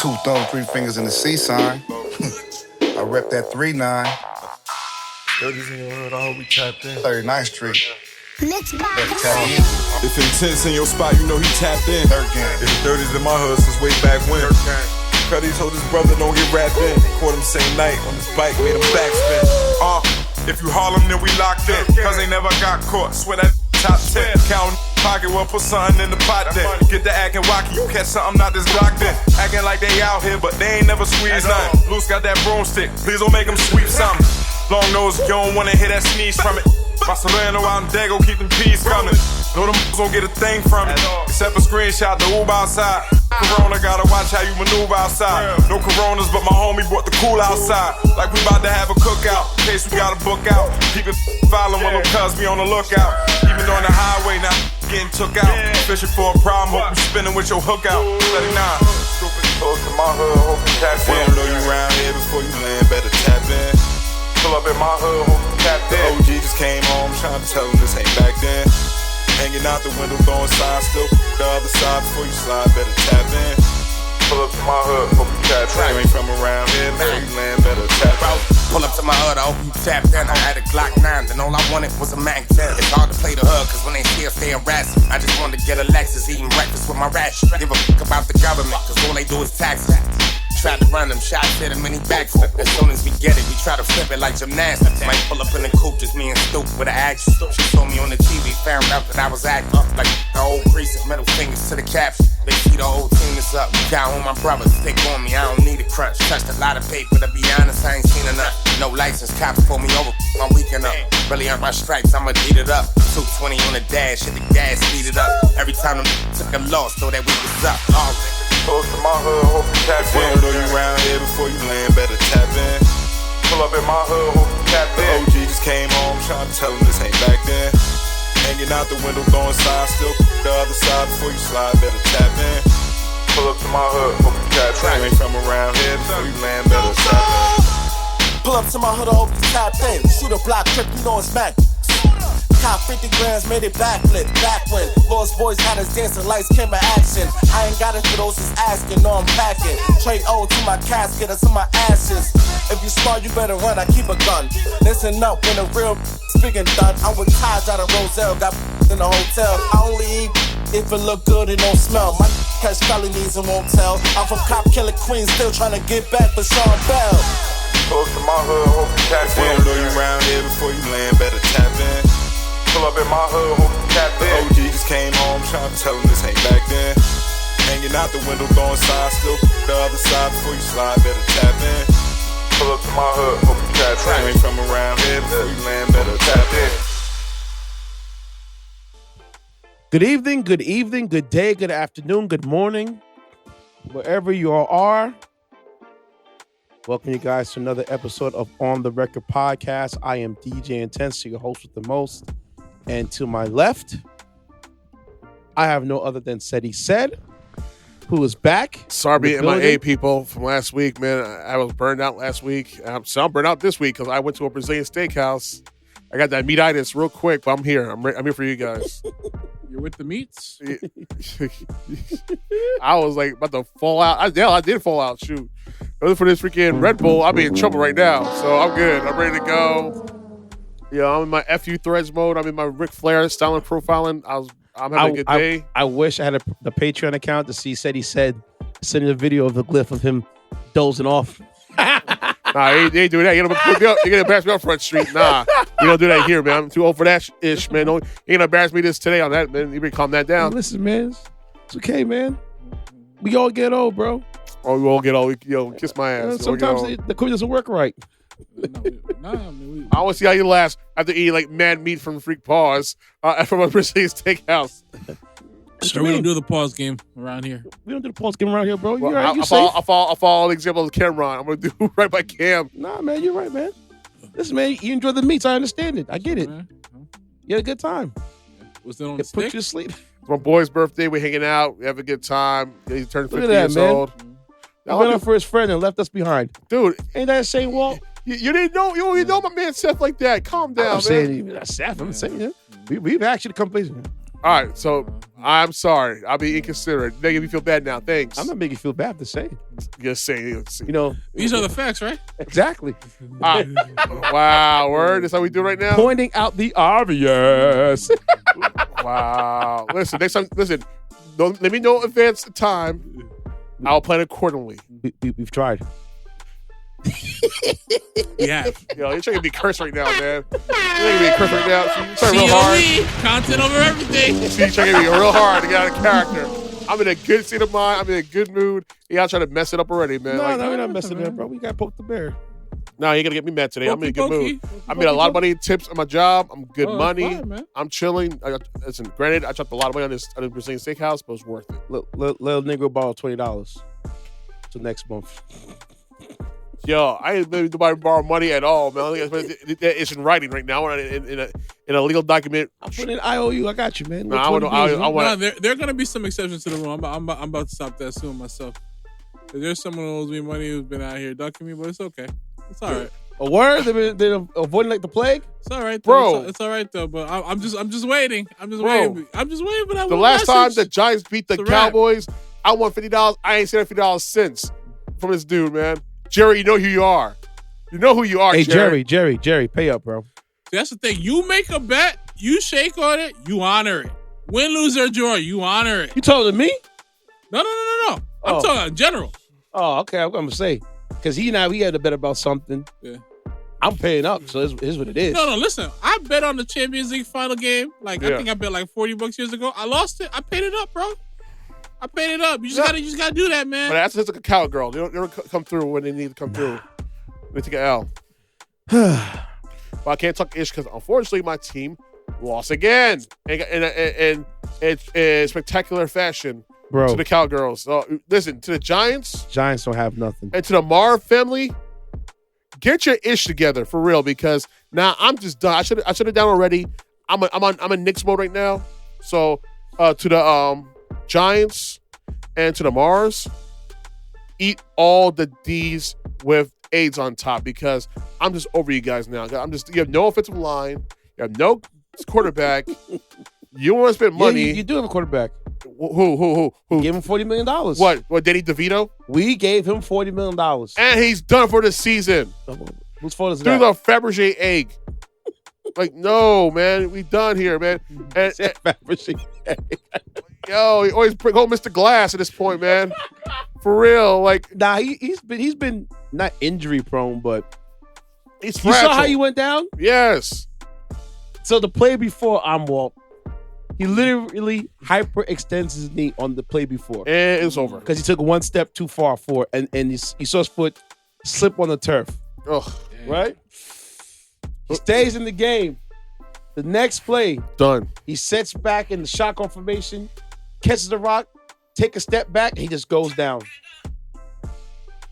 2 thumbs, 3 fingers in the C sign. I rep that 3-9. 30s in your hood, I hope we tapped in. 39th Street. If Intence in your spot, you know he tapped in. Third gang. If the 30s in my hood since way back when. Cuddy's told his brother don't get wrapped in. Caught him same night on his bike, made him backspin. If you Harlem, then we locked in. Cause they never got caught. Swear that top 10. Count pocket, well put something in the pot then. Get the acting wacky, you catch something not this Glock then. Acting like they out here, but they ain't never squeezed nothing. Loose got that broomstick, please don't make them sweep something. Long nose, you don't wanna hear that sneeze from it. My Solano out in Dago, keep them peas coming. Know them don't get a thing from it. Except a screenshot, the Uber outside. Corona, gotta watch how you maneuver outside. No Coronas, but my homie brought the cool outside. Like we about to have a cookout, in case we gotta book out. Keep it following when them cuz be on the lookout. Even on the highway now, getting took out. Fishing for a problem, hope you spinning with your hook out. 39. Stupid close to my hood, hope you tap in. We don't know you around here before you land, better tap in. Pull up in my hood, hope you tap in. OG just came home, trying to tell him this ain't back then. Hanging out the window, throwing signs, still the other side before you slide, better tap in. Pull up to my hood, hope you tap in. You ain't from around here, before you land, better tap in. Pull up to my hood, I hope you tapped in. I had a Glock 9, then all I wanted was a Mac 10. It's hard to play the hood, cause when they see us, they harassing. I just wanted to get a Lexus, eating breakfast with my rats. Give a fuck about the government, cause all they do is tax it. Tried to run them shots, hit him and he backflip. As soon as we get it, we try to flip it like gymnastics. Might pull up in the coupe, just me and Stoop with an action. She told me on the TV, found out that I was acting up like the old precinct. Middle fingers to the caption. They see the whole team is up. Calhoun, my brothers, stick on me, I don't need a crunch. Touched a lot of paper, to be honest, I ain't seen enough. No license, cops pull me over, my weekend up. Really earned my stripes, I'ma eat it up. 220 on the dash, hit the gas, speed it up. Every time them took a loss, so that we was up. Close to my hood, hope you tap in. We don't know you around here before you land, better tap in. Pull up in my hood, hope you tap in. OG just came home, trying to tell him this ain't back then. Hanging out the window, throwing signs, still the other side before you slide, better tap in. Pull up to my hood, hope you tap in. You ain't from around here before you land, better tap in. Pull up to my hood, I hope you tap in. Shoot a block trip, you know it's Mac. Cop 50 grams, made it backflip, backwind. Lost boys had us dancing, lights, camera action. I ain't got it for those who's asking, no I'm packing. Trade O to my casket or to my ashes. If you smart, you better run, I keep a gun. Listen up, when the real speaking done. I'm with Taj out of Roselle, got in the hotel. I only eat if it look good and don't smell. My catch felonies and won't tell. I'm from Cop Killer Queen, still trying to get back for Sean Bell. Close to my hood, hope you tap in. We don't know you around here before you land, better tap in. Pull up in my hood, hope you tap in. OG just came home, trying to tell him this ain't back then. Hanging out the window, throwing signs, still the other side before you slide, better tap in. Pull up to my hood, hope you tap in. You ain't from around here, before you land, better tap in. Good evening, good day, good afternoon, good morning, wherever you all are. Welcome you guys to another episode of On The Record Podcast. I am DJ Intence, your host with the most. And to my left, I have no other than Ceddy Ced, who is back. Sorry, MIA people from last week, man. I was burned out last week. So I'm burned out this week because I went to a Brazilian steakhouse. I got that meatitis real quick, but I'm here. I'm here for you guys. You're with the meats? I was like about to fall out. I did fall out. Shoot. If for this freaking Red Bull, I'll be in trouble right now. So I'm good. I'm ready to go. Yeah, I'm in my FU threads mode. I'm in my Ric Flair style and profiling. I'm having a good day. I wish I had the Patreon account to see Ceddy Ced sending a video of the glyph of him dozing off. Nah, they ain't doing that. You're gonna embarrass me on Front Street. Nah, you don't do that here, man. I'm too old for that ish, man. You ain't gonna embarrass me this today on that, man. You better calm that down. Hey, listen, man, it's okay, man. We all get old, bro. Oh, we all get old. Yo, kiss my ass. Sometimes the cookie doesn't work right. I want to see how you last after eating like mad meat from Freak Paws from a Brazilian steakhouse. Sure, we don't do the pause game around here. We don't do the pause game around here, bro. Well, I'll follow the example of Cameron. I'm going to do right by Cam. Nah, man, you're right, man. Listen, man, you enjoy the meats. I understand it. I get it. You had a good time. Was that on the stick? Put you to sleep. It's my boy's birthday. We're hanging out. We have a good time. He turned 50 years man. old. He went out for his friend and left us behind. Dude. Ain't that a shame, Walt? You didn't know. You don't know my man Seth like that. Calm down, I'm saying Seth. I'm saying, we've actually come places. All right, so I'm sorry. I'll be inconsiderate. Making me feel bad now. Thanks. I'm not making you feel bad. I'm just saying. Just saying. You know, These are the facts, right? exactly. Wow, word. That's how we do right now? Pointing out the obvious. Wow. Listen, next time, don't, let me know in advance the time. I'll plan accordingly. We've tried. Yeah. Yo, you're trying to be cursed right now, man. You're trying to be cursed right now. You're trying real hard. Content over everything. You're trying to be real hard to get out of character. I'm in a good state of mind. I'm in a good mood. Y'all trying to mess it up already, man. No, we're not messing it up, bro. We got to poke the bear. No, you gotta get me mad today. I'm in a good mood. I made a lot of money in tips on my job. I'm good money. Fine, I'm chilling. Listen, granted, I dropped a lot of money on this Brazilian steakhouse, but it's worth it. Little nigga borrow $20 till next month. Yo, I ain't letting nobody borrow money at all, man. It's in writing right now. In a legal document. I'm putting in IOU. I got you, man. No, I want. There are gonna be some exceptions to the rule. I'm about to stop that soon myself. There's someone who owes me money who's been out here ducking me, but it's okay. It's all right. A word? They're avoiding like the plague? It's all right, though. Bro. It's all right though. But I'm just waiting. I'm just Bro. waiting. I'm just waiting for that. The last time the Giants beat the Cowboys, I won $50. I ain't seen that $50 since from this dude, man. Jerry, you know who you are. You know who you are, Hey, Jerry. Jerry, pay up, bro. See, that's the thing. You make a bet, you shake on it, you honor it. Win, lose, or draw, you honor it. You told me? No. I'm talking in general. Oh, okay. I'm gonna say because he had a bet about something. Yeah. I'm paying up, so here's what it is. No. Listen, I bet on the Champions League final game. I think I bet like $40 years ago. I lost it. I paid it up, bro. I paid it up. You just gotta do that, man. But that's just like a cowgirl. They don't come through when they need to come through. They take an L. But I can't talk ish because unfortunately my team lost again in spectacular fashion. Bro. To the Cowgirls. So listen, to the Giants don't have nothing. And to the Marv family, get your ish together for real because now I'm just done. I should have done already. I'm in Knicks mode right now. So to the Giants and to the Mars, eat all the D's with AIDS on top because I'm just over you guys now. You have no offensive line. You have no quarterback. You want to spend money. Yeah, you do have a quarterback. Who? Gave him $40 million. What, Danny DeVito? We gave him $40 million. And he's done for the season. Whose fault is Through that? the Fabergé egg. Like, no, man. We done here, man. And, Fabergé egg. Yo, he always bring home Mr. Glass at this point, man. For real. Like, nah, he's been not injury prone, but he's you fragile. saw how he went down? Yes. So the play before Walt, he literally hyperextends his knee on the play before. And it was over. Because he took one step too far forward and he saw his foot slip on the turf. Ugh. Right? He stays in the game. The next play, done. He sets back in the shotgun formation, catches the rock, take a step back, and he just goes down.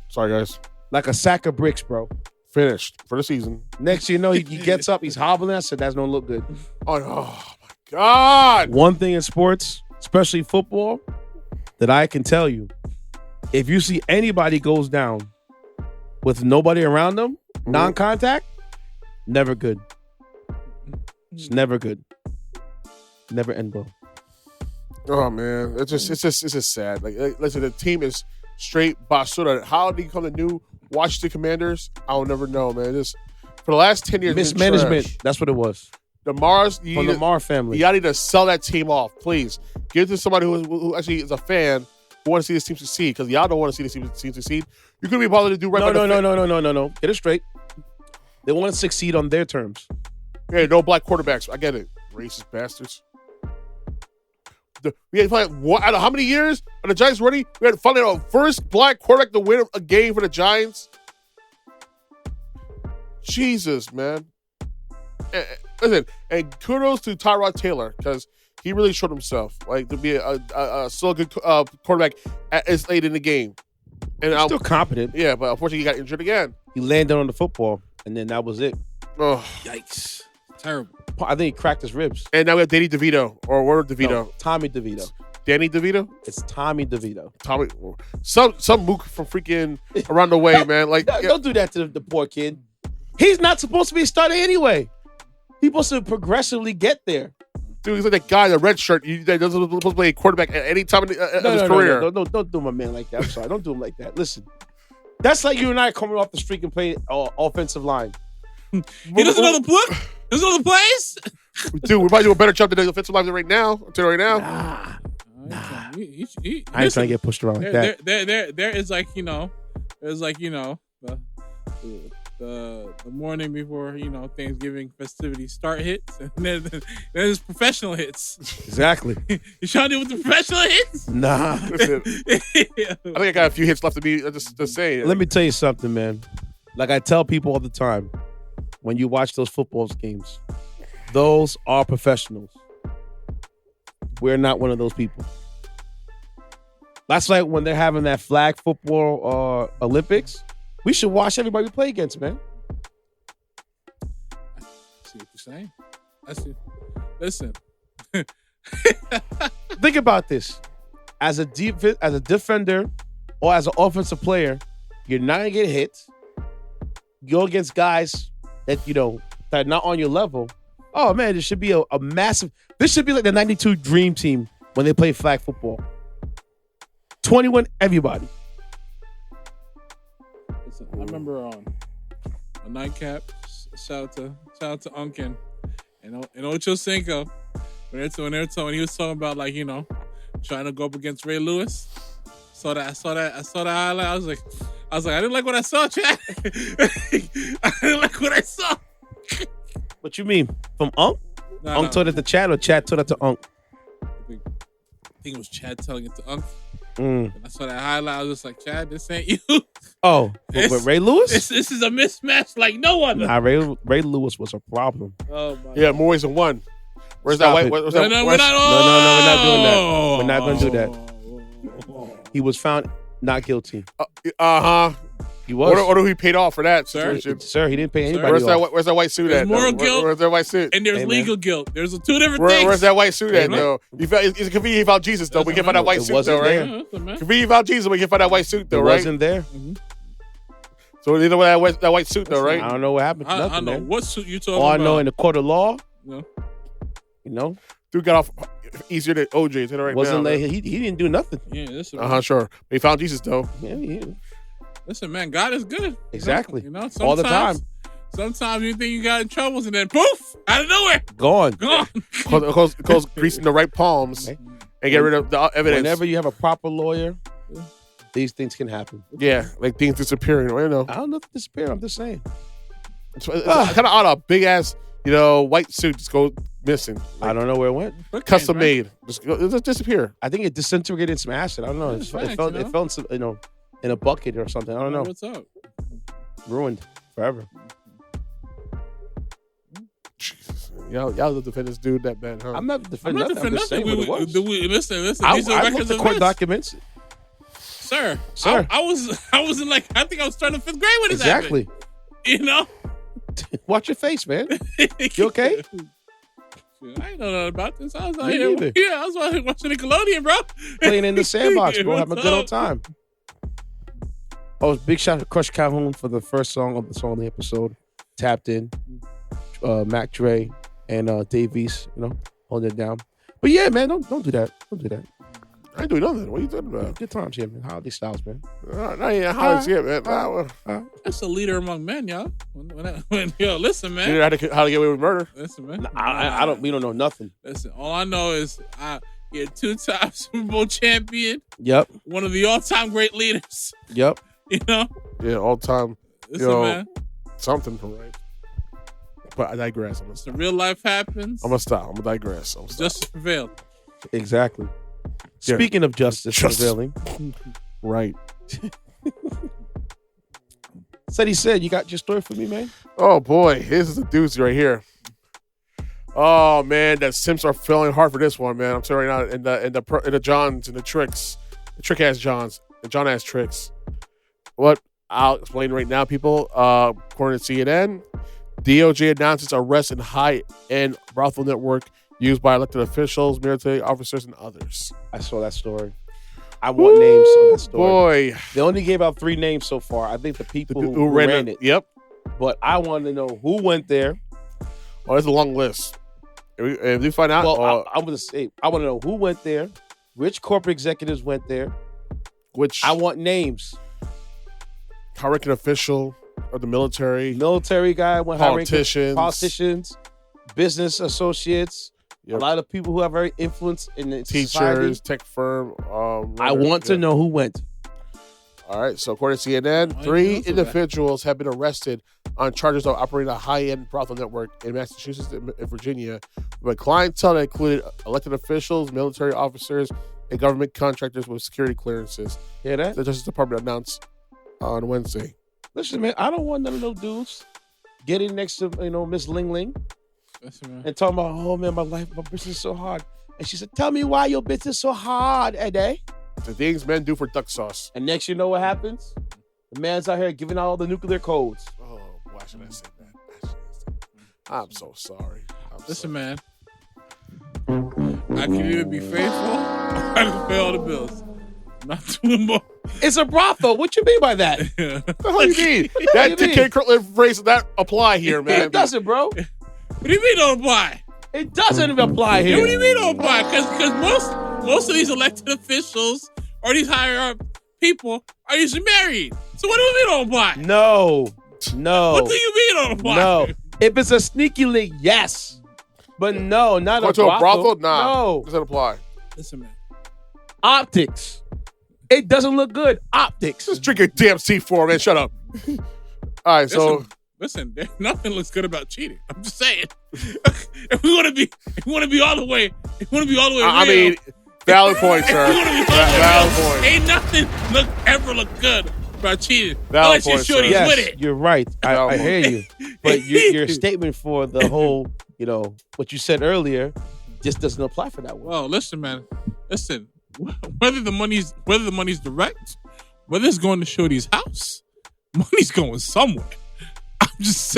Sorry, guys. Like a sack of bricks, bro. Finished for the season. Next thing you know, he gets up, he's hobbling. I said, that's going to look good. Oh, my God. One thing in sports, especially football, that I can tell you, if you see anybody goes down with nobody around them, non-contact, never good. It's never good. Never end well. Oh man, it's just sad. Like listen, the team is straight basura. How did he become the new Washington Commanders? I'll never know, man. Just for the last 10 years, mismanagement. That's what it was. The Mars from the Mars family. You need to sell that team off, please. Give it to somebody who actually is a fan who wants to see this team succeed. Because y'all don't want to see this team succeed. You're gonna be bothered to do right. No. Get it straight. They want to succeed on their terms. Yeah, no black quarterbacks. I get it. Racist bastards. We had what? Out of how many years are the Giants ready? We had finally our first black quarterback to win a game for the Giants. Jesus, man. Listen, and kudos to Tyrod Taylor because he really showed himself like to be a so good quarterback as late in the game. And He's still competent. Yeah, but unfortunately he got injured again. He landed on the football, and then that was it. Oh, yikes! Terrible. I think he cracked his ribs. And now we have Danny DeVito or what DeVito? No, Tommy DeVito. Danny DeVito? It's Tommy DeVito. Tommy, some mook from freaking around the way, man. Like, don't do that to the poor kid. He's not supposed to be starting anyway. He's supposed to progressively get there. Dude, he's like that guy in the red shirt that doesn't supposed to play quarterback at any time of his career. No, don't do my man like that. I'm sorry. Don't do him like that. Listen, that's like you and I coming off the street and playing offensive line. He doesn't know the play. Doesn't know the plays. Dude, we might do a better job than the offensive line right now. I'll tell you right now. Nah. I ain't Listen, trying to get pushed around like that. There is like, there's like, the morning before, Thanksgiving festivities start hits, and then there's professional hits. Exactly. You trying to do with the professional hits? Nah. Listen, I think I got a few hits left to be just to say. Let me tell you something, man. Like I tell people all the time, when you watch those football games, those are professionals. We're not one of those people. That's like when they're having that flag football Olympics. We should watch everybody we play against, man. I see what you're saying. I see. Listen. Think about this. As a defender or as an offensive player, you're not gonna get hit. Go against guys that that are not on your level. Oh man, this should be a massive. This should be like the '92 Dream Team when they play flag football. 21 everybody. Listen, I remember a nightcap. Shout out to Unkin and Ocho Cinco when he was talking about trying to go up against Ray Lewis. I saw that highlight. I was like, I didn't like what I saw, Chad. I didn't like what I saw. What you mean? From Unk? Unk told it to Chad or Chad told it to Unk? I think it was Chad telling it to Unk. When I saw that highlight, I was just like, Chad, this ain't you. Oh, with Ray Lewis? This is a mismatch like no other. Nah, Ray Lewis was a problem. Oh my God. More ways than one. Where's Stop that it. white? No, we're not doing that. We're not going to do that. He was found not guilty. He was. Or he paid off for that situation. Sir, he didn't pay anybody off. Where's that white suit there's at? Moral guilt. Where's that white suit? And there's legal guilt. There's two different things. Where's that white suit at, though? It's convenient he found Jesus, though. We can find that white suit, though, right? Convenient he found Jesus, we can find that white suit, though, right? It wasn't there. Mm-hmm. So either way, that white suit, though, right? I don't know what happened. I know what suit you talking about. All I about. know in the court of law, no. Dude got off easier than OJ. Is that right? Wasn't now, like he didn't do nothing. Yeah, listen. Sure. But he found Jesus, though. Yeah. Listen, man, God is good. Exactly. All the time. Sometimes you think you got in troubles and then poof, out of nowhere. Gone. Because greasing the right palms and get rid of the evidence. Whenever you have a proper lawyer, these things can happen. Yeah, like things disappearing. I don't know if disappear. I'm just saying. It's kind of odd. A big ass, white suit just go missing. I don't know where it went. Custom made. Just disappear. I think it disintegrated in some acid. I don't know. It fell in some, in a bucket or something. I don't know. What's up? Ruined forever. Jesus. Y'all defend this dude that bad, huh? I'm not defending nothing. I'm just saying what it was. Listen. I These are looked records at of court events. documents. Sir. I was in I think I was starting 5th grade when this happened. Exactly. Watch your face, man. You okay? I ain't know nothing about this. I was out here. Yeah, I was out here watching Nickelodeon, bro. Playing in the sandbox, bro. Having a good old time. Oh, big shout out to Cruch Calhoun for the first song of the episode. Tapped in. Mac Dre and Davies, holding it down. But yeah, man, don't do that. Don't do that. I ain't doing nothing. What are you talking about? Good times here, man. Holiday styles, man. Holidays here, man. That's a leader among men, y'all. Listen, man. You know how to get away with murder. Listen, man. We don't know nothing. Listen, all I know is you're 2-time Super Bowl champion. Yep. One of the all-time great leaders. Yep. Yeah, all time. Listen, man. Something, right? But I digress. The real life happens. I'm gonna stop. I'm gonna digress. Justice prevailed. Exactly. Yeah. Speaking of justice prevailing, right? Ceddy said, "You got your story for me, man." Oh boy, this is a doozy right here. Oh man, that Simps are feeling hard for this one, man. I'm sorry, right now in the Johns and the tricks, the trick ass Johns, the John ass tricks. What I'll explain right now, people. According to CNN. DOJ announces arrest in high-end brothel network used by elected officials, military officers, and others. I saw that story. I want names on that story. Boy. They only gave out 3 names so far. I think the people who ran it. Yep. But I want to know who went there. Oh, it's a long list. If we find out, Well, I'm going to say, I want to know who went there, which corporate executives went there. which I want names. high-ranking official of the military, Military guy, went politicians, business associates, Yep. a lot of people who have very influence in the teachers, society. tech firm. I want to know who went. All right. So according to CNN, I 3 know that. individuals have been arrested on charges of operating a high-end brothel network in Massachusetts and Virginia, with clientele that included elected officials, military officers, and government contractors with security clearances. Hear that? The Justice Department announced on Wednesday. Listen, man, I don't want none of those dudes getting next to, Miss Ling Ling Listen, man. and talking about, oh, man, my business is so hard. And she said, tell me why your business is so hard, Eddie. The things men do for duck sauce. And next you know what happens? The man's out here giving out all the nuclear codes. Oh, why should I say that? I'm so sorry. Listen, man. I can either be faithful or I can pay all the bills. Not doing more. It's a brothel. What you mean by that? What the hell you mean? That do you mean? Kid Kirtland phrase does not apply here, man. It doesn't, bro. What do you mean don't apply? It doesn't apply Yeah, what do here. you mean don't apply? Because most of these elected officials or these higher up people are usually married. So what do you mean don't apply? No. What do you mean don't apply? No. If it's a sneaky link, yes. But no, not Go a to a brothel? Nah. No. Doesn't apply. Listen, man. Optics. It doesn't look good. Optics. Just drink your damn C4, man. Shut up. All right, so Listen, nothing looks good about cheating. I'm just saying. If we want to be all the way, I mean, valid point, sir. Valid point. Ain't nothing ever look good about cheating. Valid Unless you're point, sir. shorty's Yes, with it. you're right. I Valid hear you. But your statement for the whole, what you said earlier just doesn't apply for that one. Well, listen, man. Listen, whether the money's direct, whether it's going to shorty's house, money's going somewhere. I'm just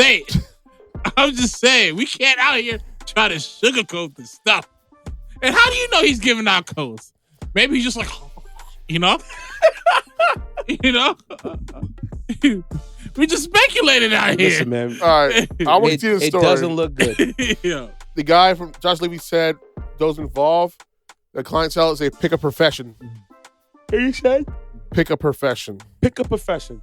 saying. We can't out here try to sugarcoat this stuff. And how do you know he's giving out codes? Maybe he's just like, we just speculated out here. Listen, man. all right. I want to see the It story. doesn't look good. Yeah. The guy from Josh Levy said those involved, the clientele say pick a profession. You said? Pick a profession. Pick a profession.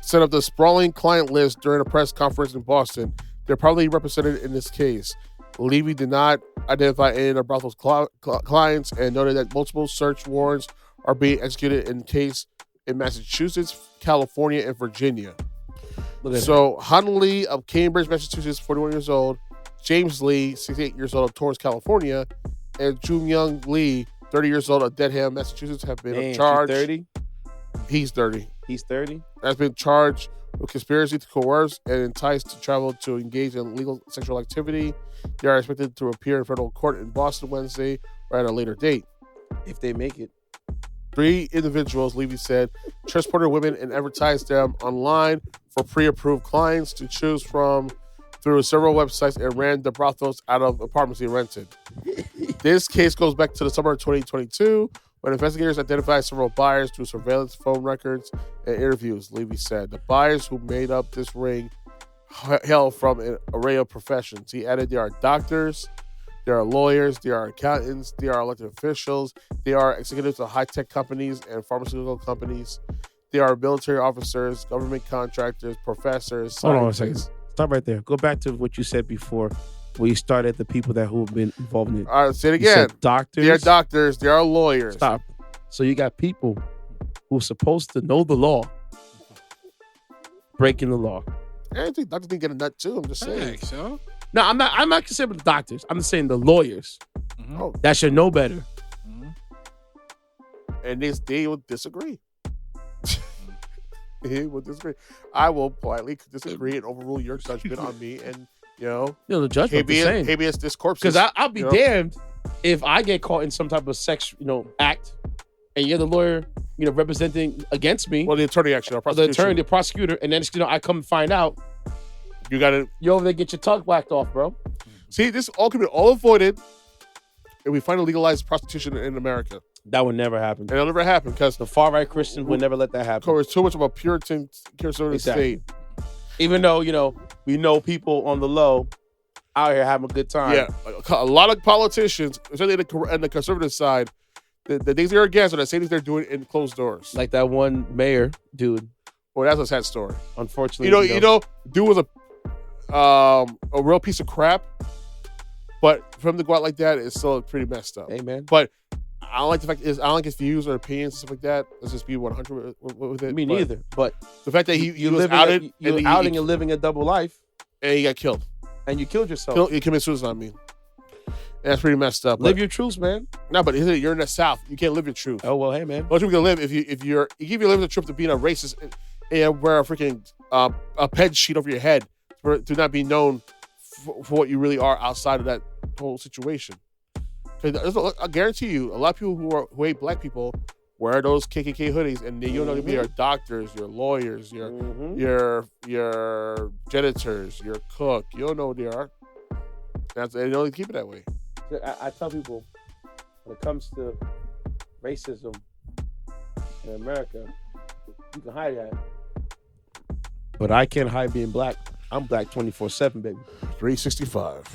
Set up the sprawling client list during a press conference in Boston. They're probably represented in this case. Levy did not identify any of Brothel's clients and noted that multiple search warrants are being executed in case in Massachusetts, California, and Virginia. Look at So Han Lee of Cambridge, Massachusetts, 41 years old. James Lee, 68 years old, of Torrance, California. And Jun Young Lee, 30 years old, of Dedham, Massachusetts, have been Damn, charged. she's 30? He's 30. He's 30? Has been charged with conspiracy to coerce and entice to travel to engage in illegal sexual activity. They are expected to appear in federal court in Boston Wednesday or at a later date. If they make it. 3 individuals, Levy said, transported women and advertised them online for pre-approved clients to choose from through several websites and ran the brothels out of apartments he rented. This case goes back to the summer of 2022 when investigators identified several buyers through surveillance, phone records, and interviews, Levy said. The buyers who made up this ring hail from an array of professions. He added there are doctors, there are lawyers, there are accountants, there are elected officials, there are executives of high-tech companies and pharmaceutical companies, there are military officers, government contractors, professors, Hold on a scientists. second. Stop right there. Go back to what you said before, where you started the people who have been involved in it. All right, say it You again. said doctors. There are doctors, there are lawyers. Stop. So you got people who are supposed to know the law, breaking the law. I think doctors need to get a nut too. I'm just saying. Thanks, yo. No, I'm not concerned with the doctors. I'm just saying the lawyers Oh, that should know better. and they will disagree. They will disagree. I will politely disagree and overrule your judgment on me, and The judgment the same. habeas this corpse. Because I'll be damned if I get caught in some type of sex, act, and you're the lawyer, representing against me, Well, the attorney actually, our the prosecution. attorney, the prosecutor, and then I come and find out You got to you over there get your tongue whacked off, bro. see this all could be all avoided, and we finally legalize prostitution in America. That would never happen. And it'll never happen because The far right Christians would never let that happen. it's too much of a Puritan conservative Exactly. state. Even though we know people on the low out here having a good time. Yeah, a lot of politicians, especially on the conservative side, the things they're against are the same things they're doing in closed doors. Like that one mayor dude. Well, that's a sad story. Unfortunately, you know, dude was a real piece of crap. But for him to go out like that is still pretty messed up. Hey, man. But I don't like the fact I don't like his views or opinions and stuff like that. Let's just be 100 with it. Me neither. But the fact that he was outed, outed, outing and living a double life, and he got killed, and you killed yourself. He committed suicide. I mean, and that's pretty messed up. Live your truths, man. No, but you're in the South. You can't live your truth. Oh well, hey, man. What you gonna live if you're living the truth to being a racist and wear a freaking a ped sheet over your head to not be known for what you really are outside of that whole situation. I guarantee you, a lot of people who hate black people wear those KKK hoodies, and you know they are doctors, your lawyers, your janitors, your cook. You don't know what they are. They only keep it that way. I tell people when it comes to racism in America, you can hide that, but I can't hide being black. I'm black 24/7, baby. 365.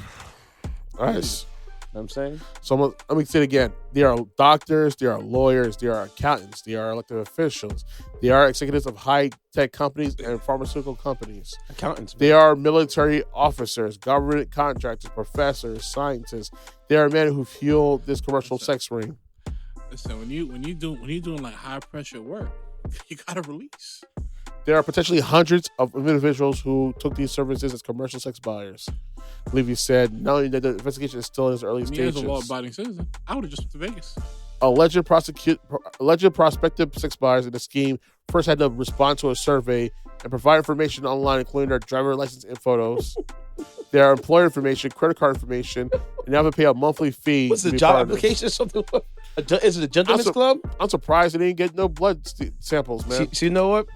Nice. You know what I'm saying? So let me say it again. They are doctors, they are lawyers, they are accountants, they are elected officials, they are executives of high-tech companies and pharmaceutical companies. Accountants. They are military officers, government contractors, professors, scientists. They are men who fuel this commercial sex ring. Listen, when you doing like high pressure work, you gotta release. There are potentially hundreds of individuals who took these services as commercial sex buyers. I believe you said not only that the investigation is still in its early stages. As a law-abiding citizen, I would have just went to Vegas. Alleged prospective sex buyers in the scheme first had to respond to a survey and provide information online, including their driver license and photos, their employer information, credit card information, and they have to pay a monthly fee. What's the job application or something? Is it a gentleman's club? I'm surprised they didn't get no blood samples, man. See, you know what?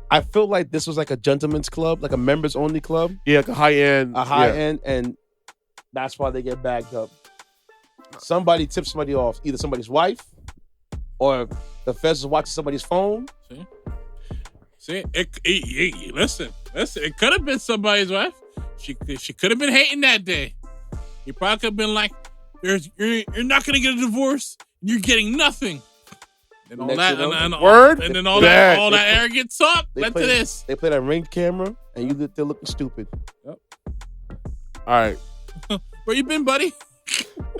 I feel like this was like a gentleman's club, like a members only club. Yeah, like a high end. And that's why they get bagged up. Somebody tips somebody off, either somebody's wife or the feds is watching somebody's phone. See, listen. It could have been somebody's wife. She could have been hating that day. He probably could have been like, "You're not gonna get a divorce. You're getting nothing." And all that, and then all that arrogant talk led to this. They play that Ring camera, and you they're looking stupid. Yep. All right. Where you been, buddy?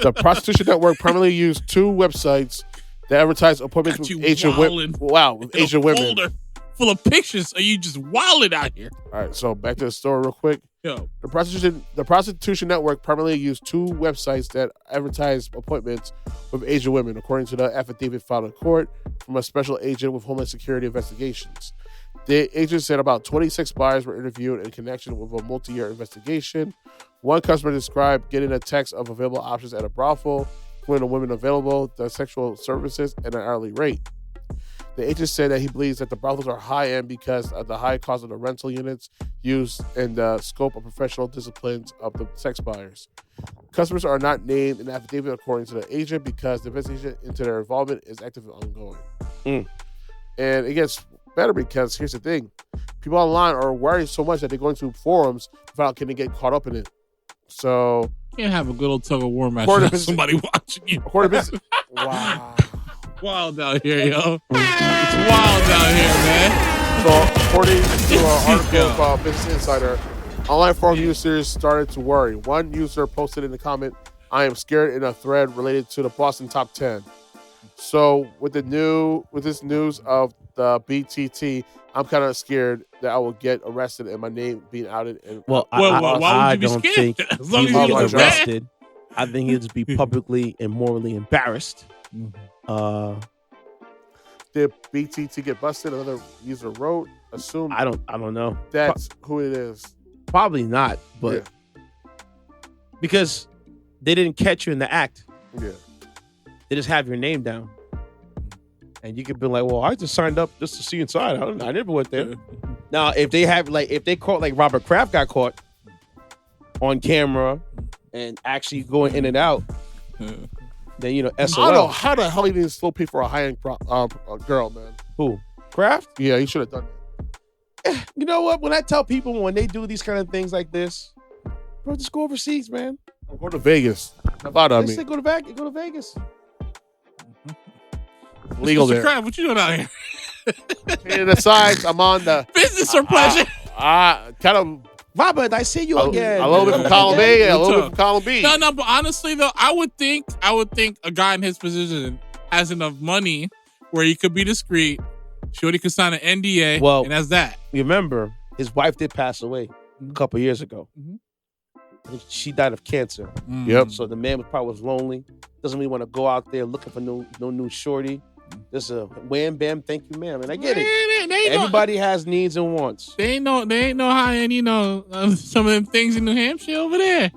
The prostitution network primarily used two websites that advertise appointments with Asian women. Wow, with Asian women. Folder full of pictures. Are you just wilding out here? All right, so back to the story real quick. Yo. The prostitution network primarily used two websites that advertise appointments with Asian women, according to the affidavit filed in court from a special agent with Homeland Security Investigations. The agent said about 26 buyers were interviewed in connection with a multi-year investigation. One customer described getting a text of available options at a brothel, including the women available, the sexual services, and an hourly rate. The agent said that he believes that the brothels are high-end because of the high cost of the rental units used and the scope of professional disciplines of the sex buyers. Customers are not named in the affidavit according to the agent because the investigation into their involvement is active and ongoing. And it gets better because here's the thing. People online are worried so much that they're going to forums to find out can they get caught up in it. So... You can't have a good old tug-of-war match with somebody watching you. Wow. Wild out here, yo. It's wild out here, man. So, according to an article about Business Insider, online forum users started to worry. One user posted in the comment, "I am scared," in a thread related to the Boston Top 10. So, with this news of the BTT, I'm kind of scared that I will get arrested and my name being outed. And why would you be scared? As long as you get arrested, I think he'll just be publicly and morally embarrassed. Did BTT get busted? Another user wrote. Assume. I don't know. That's who it is. Probably not, but because they didn't catch you in the act. Yeah. They just have your name down. And you could be like, well, I just signed up just to see inside. I never went there. Now, if they caught like Robert Kraft got caught on camera and actually going in and out, then, you know, SOL. I don't know how the hell he didn't still pay for a high-end girl, man. Who? Kraft? Yeah, he should have done that. You know what? When I tell people when they do these kind of things like this, Bro, just go overseas, man. I'm going to Vegas. Nevada, I They mean. say go to Vegas. Legal Mr. there. Crab, what you doing out here? And the sides, I'm on the Business or pleasure? kind of Robert, I see you again. a little bit from column A, a little bit from column B. No, but honestly though, I would think a guy in his position has enough money where he could be discreet. Shorty could sign an NDA, Well, and that's that. You remember, his wife did pass away a couple years ago. Mhm. She died of cancer. Yep. So the man probably was lonely. Doesn't really want to go out there looking for no new shorty. Just a wham bam, thank you, ma'am. And I get it. They ain't Everybody has needs and wants. They ain't no high-end, some of them things in New Hampshire over there.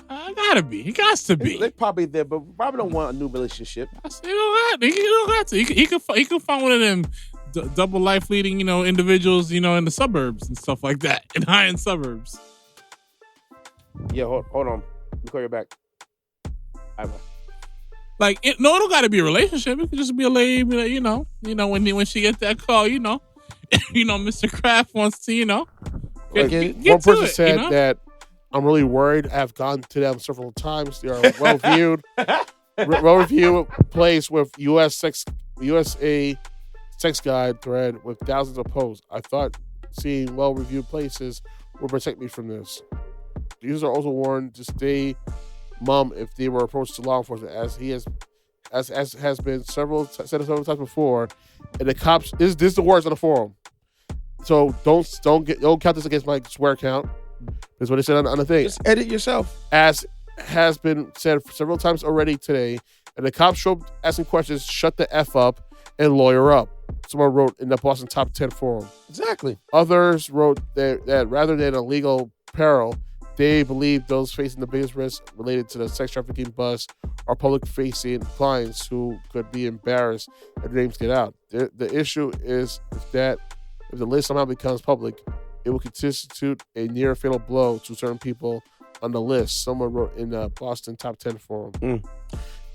Gotta be. It got to be. They're probably there, but Robert don't want a new relationship. He don't got to. He could find one of them double life leading, individuals, in the suburbs and stuff like that, in high-end suburbs. Yeah, hold on. Let me call you back. Like, it don't got to be a relationship. It could just be a lady, when she gets that call, Mr. Kraft wants to, get One to person it, said that I'm really worried. I've gone to them several times. They are well-reviewed place with USA sex guide thread with thousands of posts. I thought seeing well-reviewed places would protect me from this. Users are also warned to stay mum if they were approached to law enforcement, as has been several times before. And the cops, this is the words on the forum. So don't count this against my swear count. Is what they said on the thing. Just edit yourself. As has been said several times already today, and the cops showed up asking questions, shut the F up and lawyer up. Someone wrote in the Boston Top 10 forum. Exactly. Others wrote that rather than a legal peril, they believe those facing the biggest risk related to the sex trafficking bust are public-facing clients who could be embarrassed if their names get out. The issue is that if the list somehow becomes public, it will constitute a near-fatal blow to certain people on the list. Someone wrote in the Boston Top 10 forum.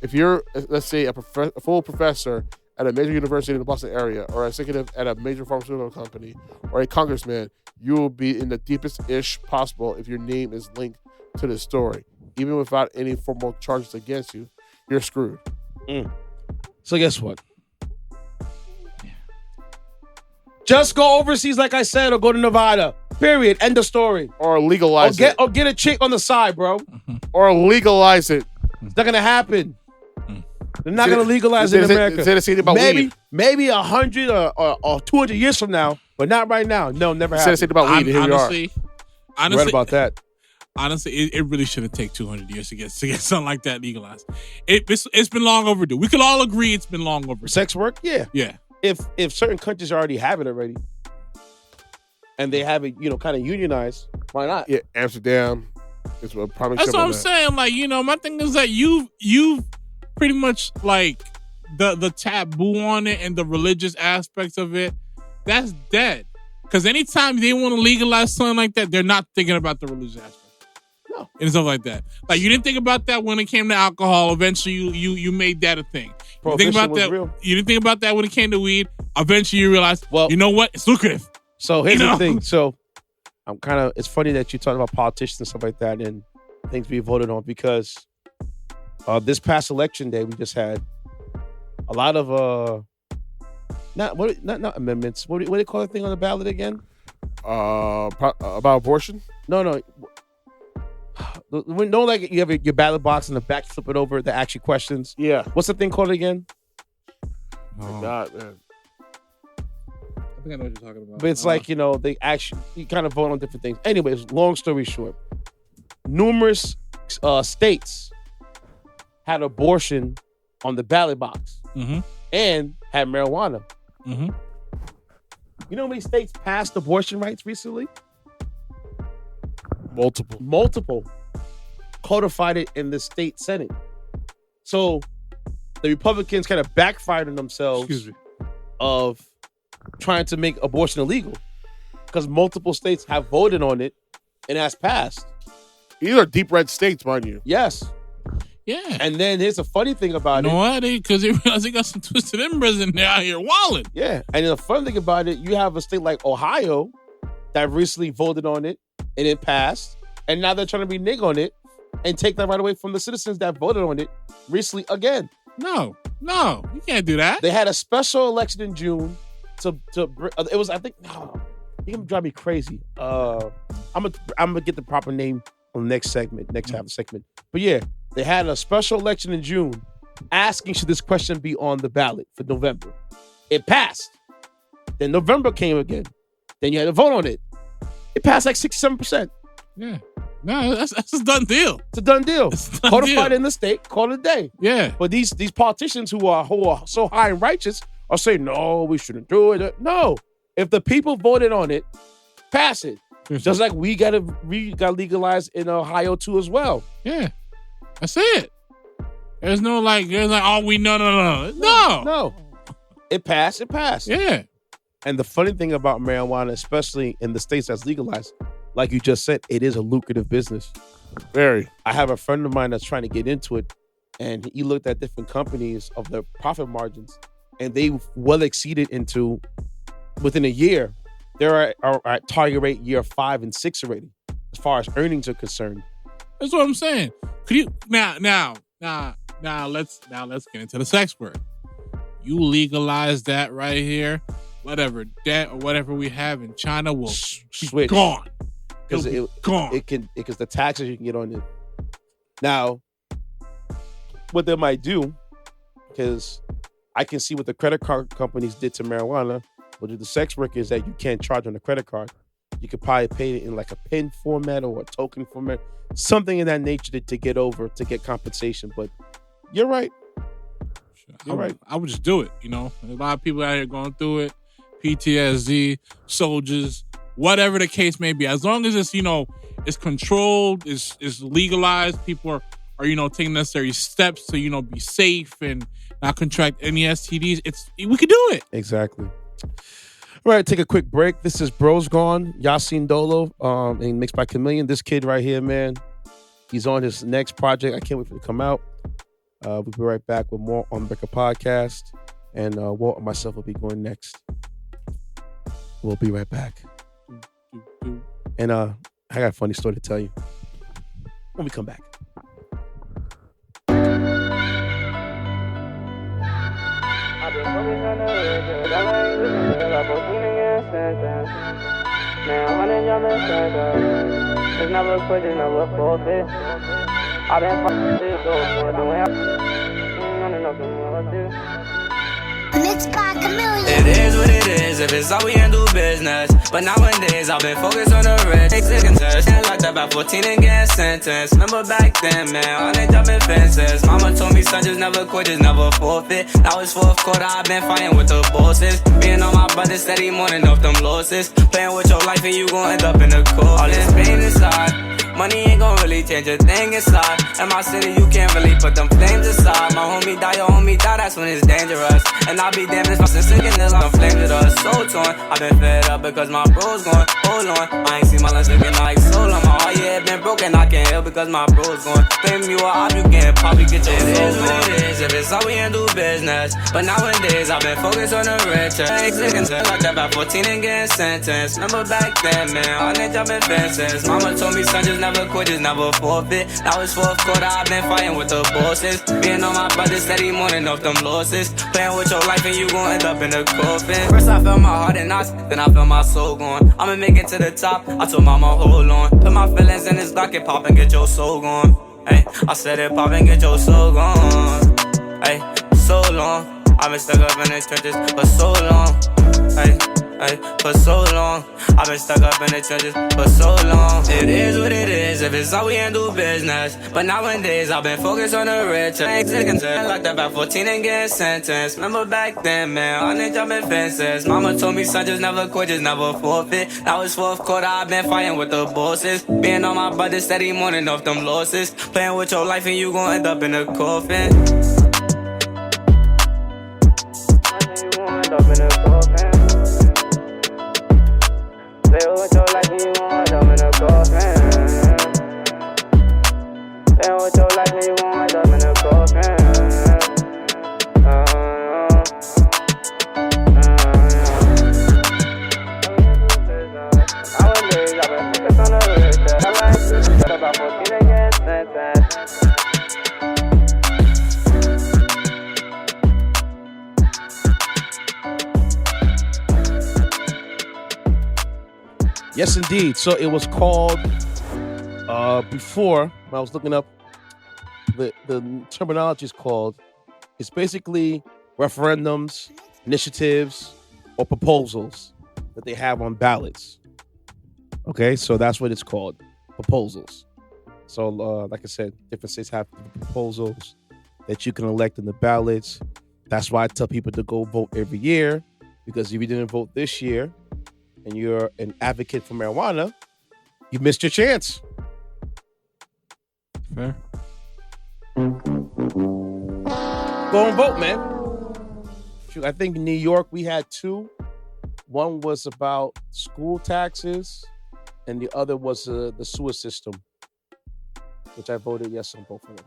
If you're, let's say, a full professor at a major university in the Boston area, or an executive at a major pharmaceutical company, or a congressman, you will be in the deepest ish possible if your name is linked to this story. Even without any formal charges against you, you're screwed. So guess what? Just go overseas, like I said, or go to Nevada. Period. End of story. Or legalize it. Or get a chick on the side, bro. Or legalize it. It's not gonna happen. They're not gonna legalize it in America. Instead of saying about weed. Maybe 100 or 200 years from now, but not right now. No, never Instead of saying happened. about weed, here we are. Honestly, right about that. Honestly, it really shouldn't take 200 years to get something like that legalized. It's been long overdue. We could all agree it's been long overdue. Sex work, yeah. Yeah. If certain countries already have it already, and they have it, kind of unionized, why not? Yeah, Amsterdam is what probably. That's what I'm saying. Like, my thing is that you've pretty much like the taboo on it and the religious aspects of it. That's dead. Because anytime they want to legalize something like that, they're not thinking about the religious aspect. No. And stuff like that. Like, you didn't think about that when it came to alcohol. Eventually, you made that a thing. You think about that. Real. You didn't think about that when it came to weed. Eventually, you realized, well, you know what? It's lucrative. So here's the thing. So it's funny that you talk about politicians and stuff like that and things we voted on, because this past election day we just had a lot of not amendments. What do they call the thing on the ballot again? About abortion? No. Like you have your ballot box in the back, you flip it over, the actual questions. Yeah. What's the thing called again? Oh God, man. I think I know what you're talking about. But it's like, they actually, you kind of vote on different things. Anyways, long story short, numerous states had abortion on the ballot box and had marijuana. You know how many states passed abortion rights recently? Multiple. Codified it in the state Senate. So the Republicans kind of backfired on themselves of trying to make abortion illegal, because multiple states have voted on it and has passed. These are deep red states, mind you. Yes. Yeah. And then here's a funny thing about it. You know what? Because they realize they got some twisted embers in there out here walling. Yeah. And then the fun thing about it, you have a state like Ohio that recently voted on it and it passed. And now they're trying to renege on it and take that right away from the citizens that voted on it recently again. No, you can't do that. They had a special election in June it was, I think, you're gonna drive me crazy. I'm gonna get the proper name on the next half of the segment. But yeah, they had a special election in June asking should this question be on the ballot for November. It passed. Then November came again. Then you had to vote on it. It passed like 67%. Yeah. No, that's a done deal. It's a done deal. Codified deal. in the state, call it a day. Yeah. But these politicians who are so high and righteous are saying, no, we shouldn't do it. No. If the people voted on it, pass it. Just like we got legalized in Ohio too as well. Yeah. That's it. There's no oh, we no. It passed. Yeah. And the funny thing about marijuana, especially in the states that's legalized, like you just said, it is a lucrative business. Very. I have a friend of mine that's trying to get into it, and he looked at different companies of their profit margins, and they well exceeded into, within a year, they're at target rate year 5 and 6 already, as far as earnings are concerned. That's what I'm saying. Could you now let's get into the sex work. You legalize that right here, whatever debt or whatever we have in China will be gone. Because because the taxes you can get on it. Now, what they might do, because I can see what the credit card companies did to marijuana, but with the sex work is that you can't charge on the credit card. You could probably pay it in like a PIN format or a token format, something in that nature to get compensation. But you're right. I would just do it. You know, a lot of people out here going through it. PTSD, soldiers, whatever the case may be. As long as it's, it's controlled, is legalized, people are taking necessary steps to, be safe and not contract any STDs. We could do it. Exactly. All right, take a quick break. This is Bros Gone, Yasin Dolo, and MixedByKamillion. This kid right here, man, he's on his next project. I can't wait for it to come out. We'll be right back with more on the Record Podcast, and Walt and myself will be going next. We'll be right back. And I got a funny story to tell you when we come back. I've been focused on the hood, I ain't looking at the Fumigation sentence. Now, 100 jumping circles. It's never quit, it's never forfeit. I've been fucking this for the way I don't know what to do. MixedByKamillion. It is what it is, if it's all we can do business. But nowadays, I've been focused on the rich. Locked up at 14 and getting sentenced. Remember back then, man, all they jumping fences. Mama told me, son, just never quit, just never forfeit. Now it's fourth quarter, I've been fighting with the bosses. Being on my brother steady morning off them losses. Playing with your life and you gon' end up in the court. All this pain inside, money ain't gon' really change a thing inside. In my city, you can't really put them flames aside. My homie die, your homie die, that's when it's dangerous. And I'll be damned if I'm sick in this life, flames with us so torn. I've been fed up because my bro's gone, hold on. I ain't seen my lunch looking like so long. My heart, yeah, been broken, I can't help because my bro's gone. Claim you a op, you can probably get your soul. It is what it is, if it's all we can do business. But nowadays, I've been focused on the rich. Locked up at 14 and getting sentenced. Remember back then, man, all they jumping fences. Mama told me, son, just never quit, just never forfeit. Now it's fourth quarter, I've been fighting with the bosses. Being on my brother steady morning off them losses. Playing with your life and you gon' end up in the coffin. First I felt my heart in knots, then I felt my soul gone. I'ma make it to the top, I told mama hold on. Put my feelings in this block, it pop and get your soul gone. Hey, I said it pop and get your soul gone. Hey, so long, I've been stuck up in the trenches for so long. Hey, for so long, I've been stuck up in the trenches for so long. It is what it is, if it's all we can do business. But nowadays, I've been focused on the rich. Locked up at 14 and getting sentenced. Remember back then, man, all they jumping fences. Mama told me, son, just never quit, just never forfeit. Now it's fourth quarter, I've been fighting with the bosses. Being on my brother steady morning off them losses. Playing with your life and you gon' end up in the coffin. You gon' end up in the coffin. Play with your life and you gon' end up in the coffin. Play with your life and you gon' end up in the coffin. Nowadays, I've been focused on the rich. Yes, indeed. So it was called before when I was looking up the terminology is called. It's basically referendums, initiatives, or proposals that they have on ballots. Okay, so that's what it's called, proposals. So, like I said, different states have proposals that you can elect in the ballots. That's why I tell people to go vote every year, because if you didn't vote this year and you're an advocate for marijuana, you missed your chance. Fair. Go and vote, man. Shoot, I think in New York we had two. One was about school taxes, and the other was the sewer system, which I voted yes on both of them.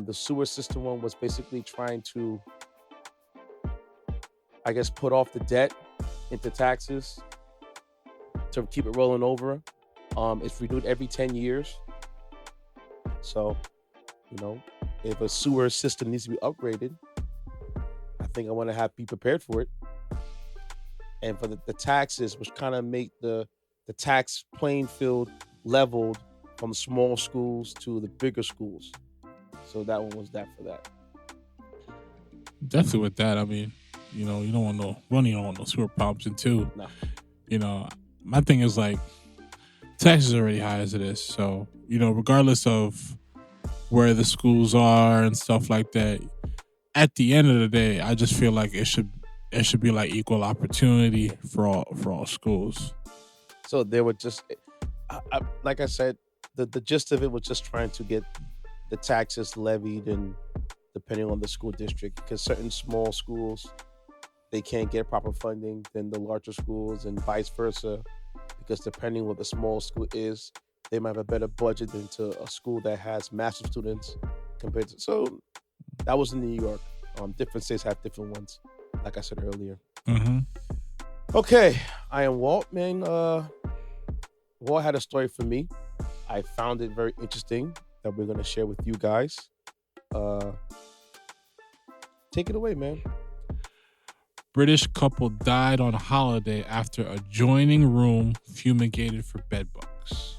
The sewer system one was basically trying to, I guess, put off the debt into taxes to keep it rolling over. It's renewed every 10 years. So, if a sewer system needs to be upgraded, I think I want to be prepared for it. And for the taxes, which kind of make the tax playing field leveled from small schools to the bigger schools. So that one was that for that. Definitely with that. I mean, you don't want no sewer problems. And two, No. My thing is like taxes are already high as it is. So, regardless of where the schools are and stuff like that, at the end of the day, I just feel like it should be like equal opportunity for all schools. So they were just, like I said, the gist of it was just trying to get the taxes levied, and depending on the school district, because certain small schools, they can't get proper funding than the larger schools, and vice versa, because depending on what the small school is, they might have a better budget than to a school that has massive students compared to. So that was in New York. Different states have different ones, like I said earlier. Mm-hmm. Okay, I am Walt, man. Walt had a story for me. I found it very interesting that we're going to share with you guys. Take it away, man. British couple died on holiday after adjoining room fumigated for bedbugs.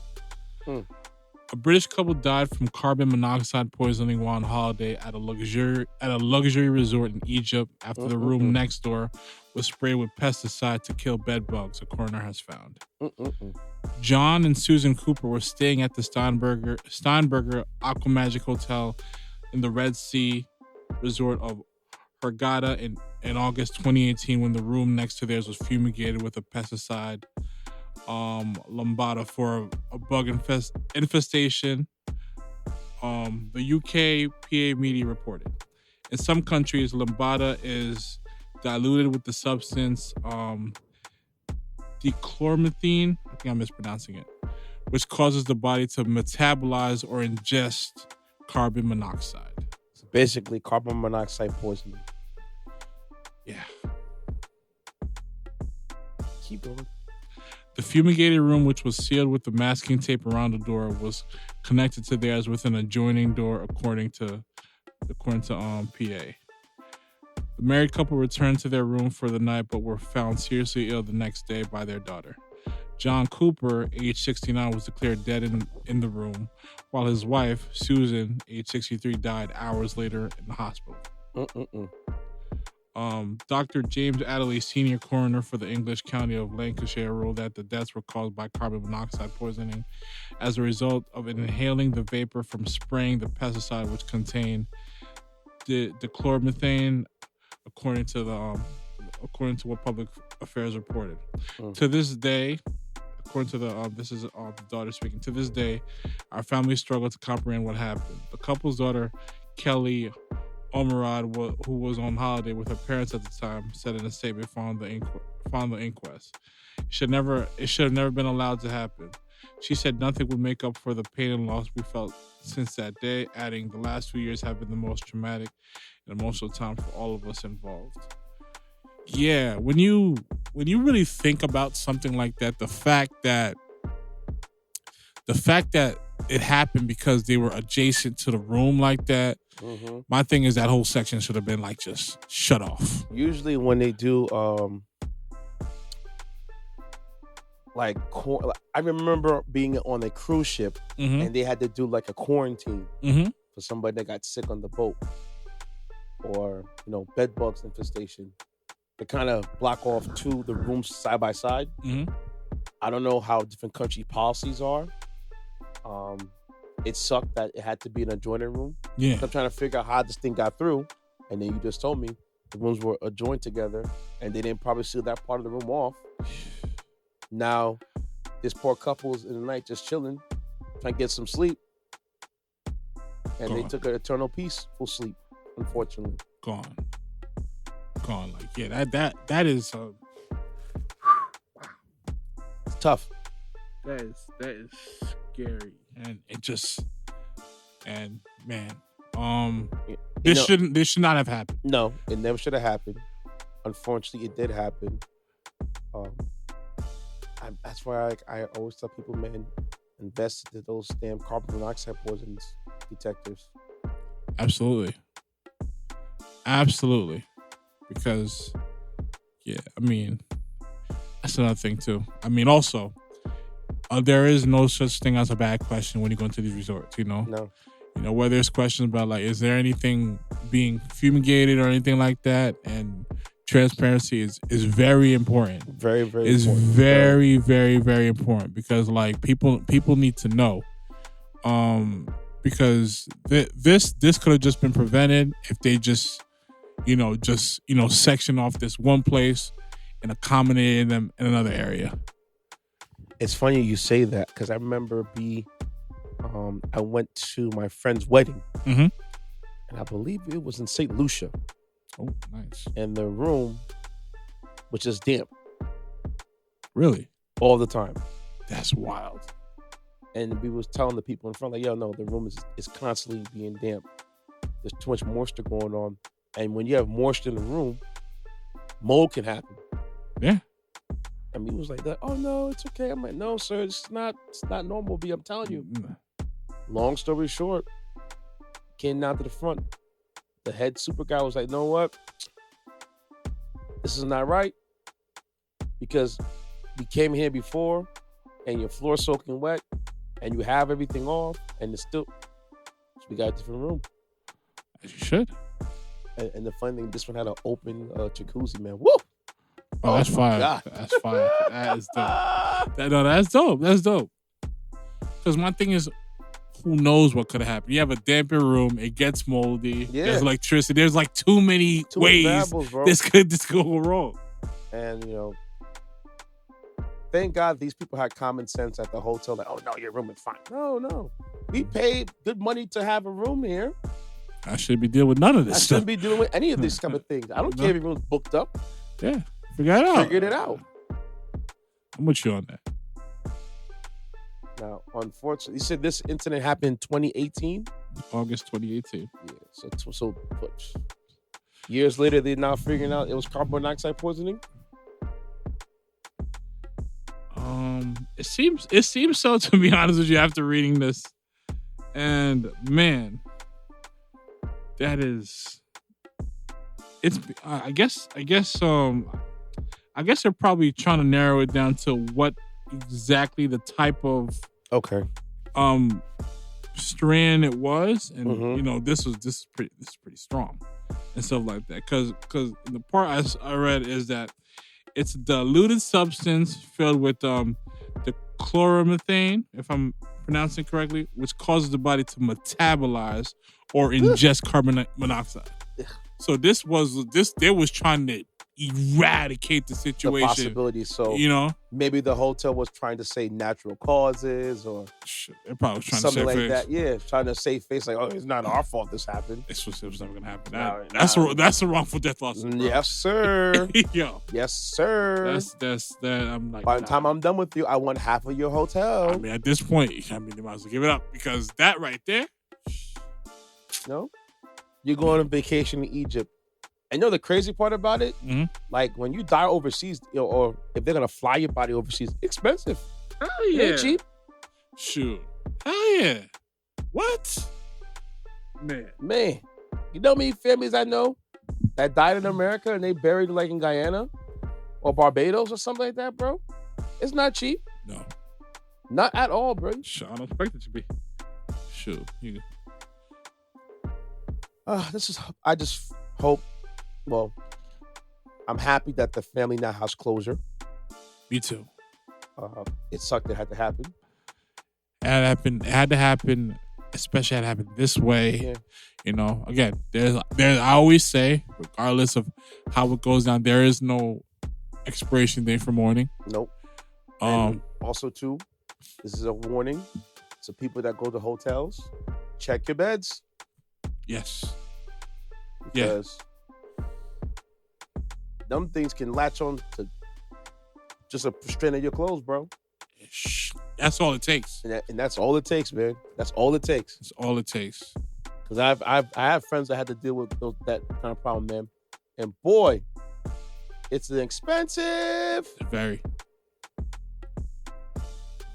A British couple died from carbon monoxide poisoning while on holiday at a luxury resort in Egypt after the room next door was sprayed with pesticide to kill bedbugs, a coroner has found. John and Susan Cooper were staying at the Steinberger Aquamagic Hotel in the Red Sea resort of Hurghada in August 2018 when the room next to theirs was fumigated with a pesticide lambada for a bug infestation. The UK PA media reported. In some countries, lambada is diluted with the substance dichloromethane, I think I'm mispronouncing it, which causes the body to metabolize or ingest carbon monoxide. So basically, carbon monoxide poisoning. Yeah. Keep going. The fumigated room, which was sealed with the masking tape around the door, was connected to theirs with an adjoining door, according to PA. The married couple returned to their room for the night, but were found seriously ill the next day by their daughter. John Cooper, age 69, was declared dead in the room, while his wife, Susan, age 63, died hours later in the hospital. Dr. James Adderley, senior coroner for the English County of Lancashire, ruled that the deaths were caused by carbon monoxide poisoning as a result of inhaling the vapor from spraying the pesticide, which contained dichloromethane, according to what Public Affairs reported. To this day, according to this is the daughter speaking. To this day, our family struggled to comprehend what happened. The couple's daughter, Kelly Omerad, who was on holiday with her parents at the time, said in a statement following the inquest, it should have never been allowed to happen. She said nothing would make up for the pain and loss we felt since that day, adding, the last 2 years have been the most traumatic and emotional time for all of us involved. Yeah, when you really think about something like that, the fact that it happened because they were adjacent to the room like that, my thing is that whole section should have been like just shut off. Usually when they do like I remember being on a cruise ship and they had to do like a quarantine for somebody that got sick on the boat, or bed bugs infestation. They kind of block off the rooms side by side. I don't know how different country policies are. It sucked that it had to be an adjoining room. Yeah. So I'm trying to figure out how this thing got through, and then you just told me the rooms were adjoined together, and they didn't probably seal that part of the room off. Now, this poor couple's in the night just chilling, trying to get some sleep, and they took an eternal peaceful sleep. Unfortunately, gone. Like, yeah, that is it's tough. That is scary, and it just man, this should not have happened. No, it never should have happened. Unfortunately, it did happen. That's why I always tell people, man, invest in those damn carbon monoxide poisons detectors. Absolutely, because I mean, that's another thing too. I mean, also, there is no such thing as a bad question when you go into these resorts. No. Where there's questions about like, is there anything being fumigated or anything like that, and transparency is very important. Very, very is important. very, very, very important, because like people need to know, because this could have just been prevented if they just section off this one place and accommodated them in another area. It's funny you say that, because I remember I went to my friend's wedding, and I believe it was in St. Lucia. Oh, nice. And the room was just damp. Really? All the time. That's wild. And we was telling the people in front, like, yo, no, the room is constantly being damp. There's too much moisture going on. And when you have moisture in the room, mold can happen. Yeah. And he was like, oh, no, it's okay. I'm like, no, sir, it's not normal, B. I'm telling you. Long story short, came down to the front. The head super guy was like, know what? This is not right, because we came here before and your floor soaking wet and you have everything off and it's still, so we got a different room. As you should. And the funny thing, this one had an open jacuzzi, man. Woo! Oh, that's fire. God. That's fire. That is dope. That's dope. That's dope. Because my thing is, who knows what could have happened? You have a damper room, it gets moldy, there's electricity, there's like too many ways variables, this could go wrong. And thank God these people had common sense at the hotel, like, oh no, your room is fine. No. We paid good money to have a room here. I shouldn't be dealing with none of this stuff. I shouldn't be dealing with any of these kind of things. I don't care if your room's booked up. Yeah. Figured it out. I'm with you on that. Now, unfortunately, you said this incident happened in 2018? August 2018. Yeah, so years later, they're now figuring out it was carbon monoxide poisoning? It seems so, to be honest with you, after reading this. And, man, that is... I guess they're probably trying to narrow it down to what exactly the type of strand it was, and this is pretty strong and stuff like that, because the part I read is that it's a diluted substance filled with the chloromethane, if I'm pronouncing it correctly, which causes the body to metabolize or ingest carbon monoxide. So they was trying to eradicate the situation. The possibility. So maybe the hotel was trying to say natural causes, or they're probably trying something to save like face. that. Yeah, trying to save face, like, oh, it's not our fault this happened. It was never gonna happen. That's a wrongful death lawsuit. Yes, sir. Yo. Yes, sir. That's that. I'm like, by the time I'm done with you, I want half of your hotel. I mean, at this point, they might as well give it up, because that right there. No, you're going on vacation in Egypt. And the crazy part about it, like when you die overseas, or if they're gonna fly your body overseas, expensive. Hell yeah. Ain't cheap. Shoot. Hell yeah. What? Man. You know how many families I know that died in America and they buried like in Guyana or Barbados or something like that, bro? It's not cheap. No. Not at all, bro. I don't expect it to be. Shoot. I just hope, well, I'm happy that the family now has closure. Me too. It sucked it had to happen. It had to happen, especially had to happen this way. Yeah. You know, again, I always say, regardless of how it goes down, there is no expiration date for mourning. Nope. And also, too, this is a warning to people that go to hotels. Check your beds. Yes. Because them things can latch on to just a strand of your clothes, bro. That's all it takes. And that's all it takes, man. That's all it takes. That's all it takes. Because I have friends that had to deal with that kind of problem, man. And boy, it's expensive. Very.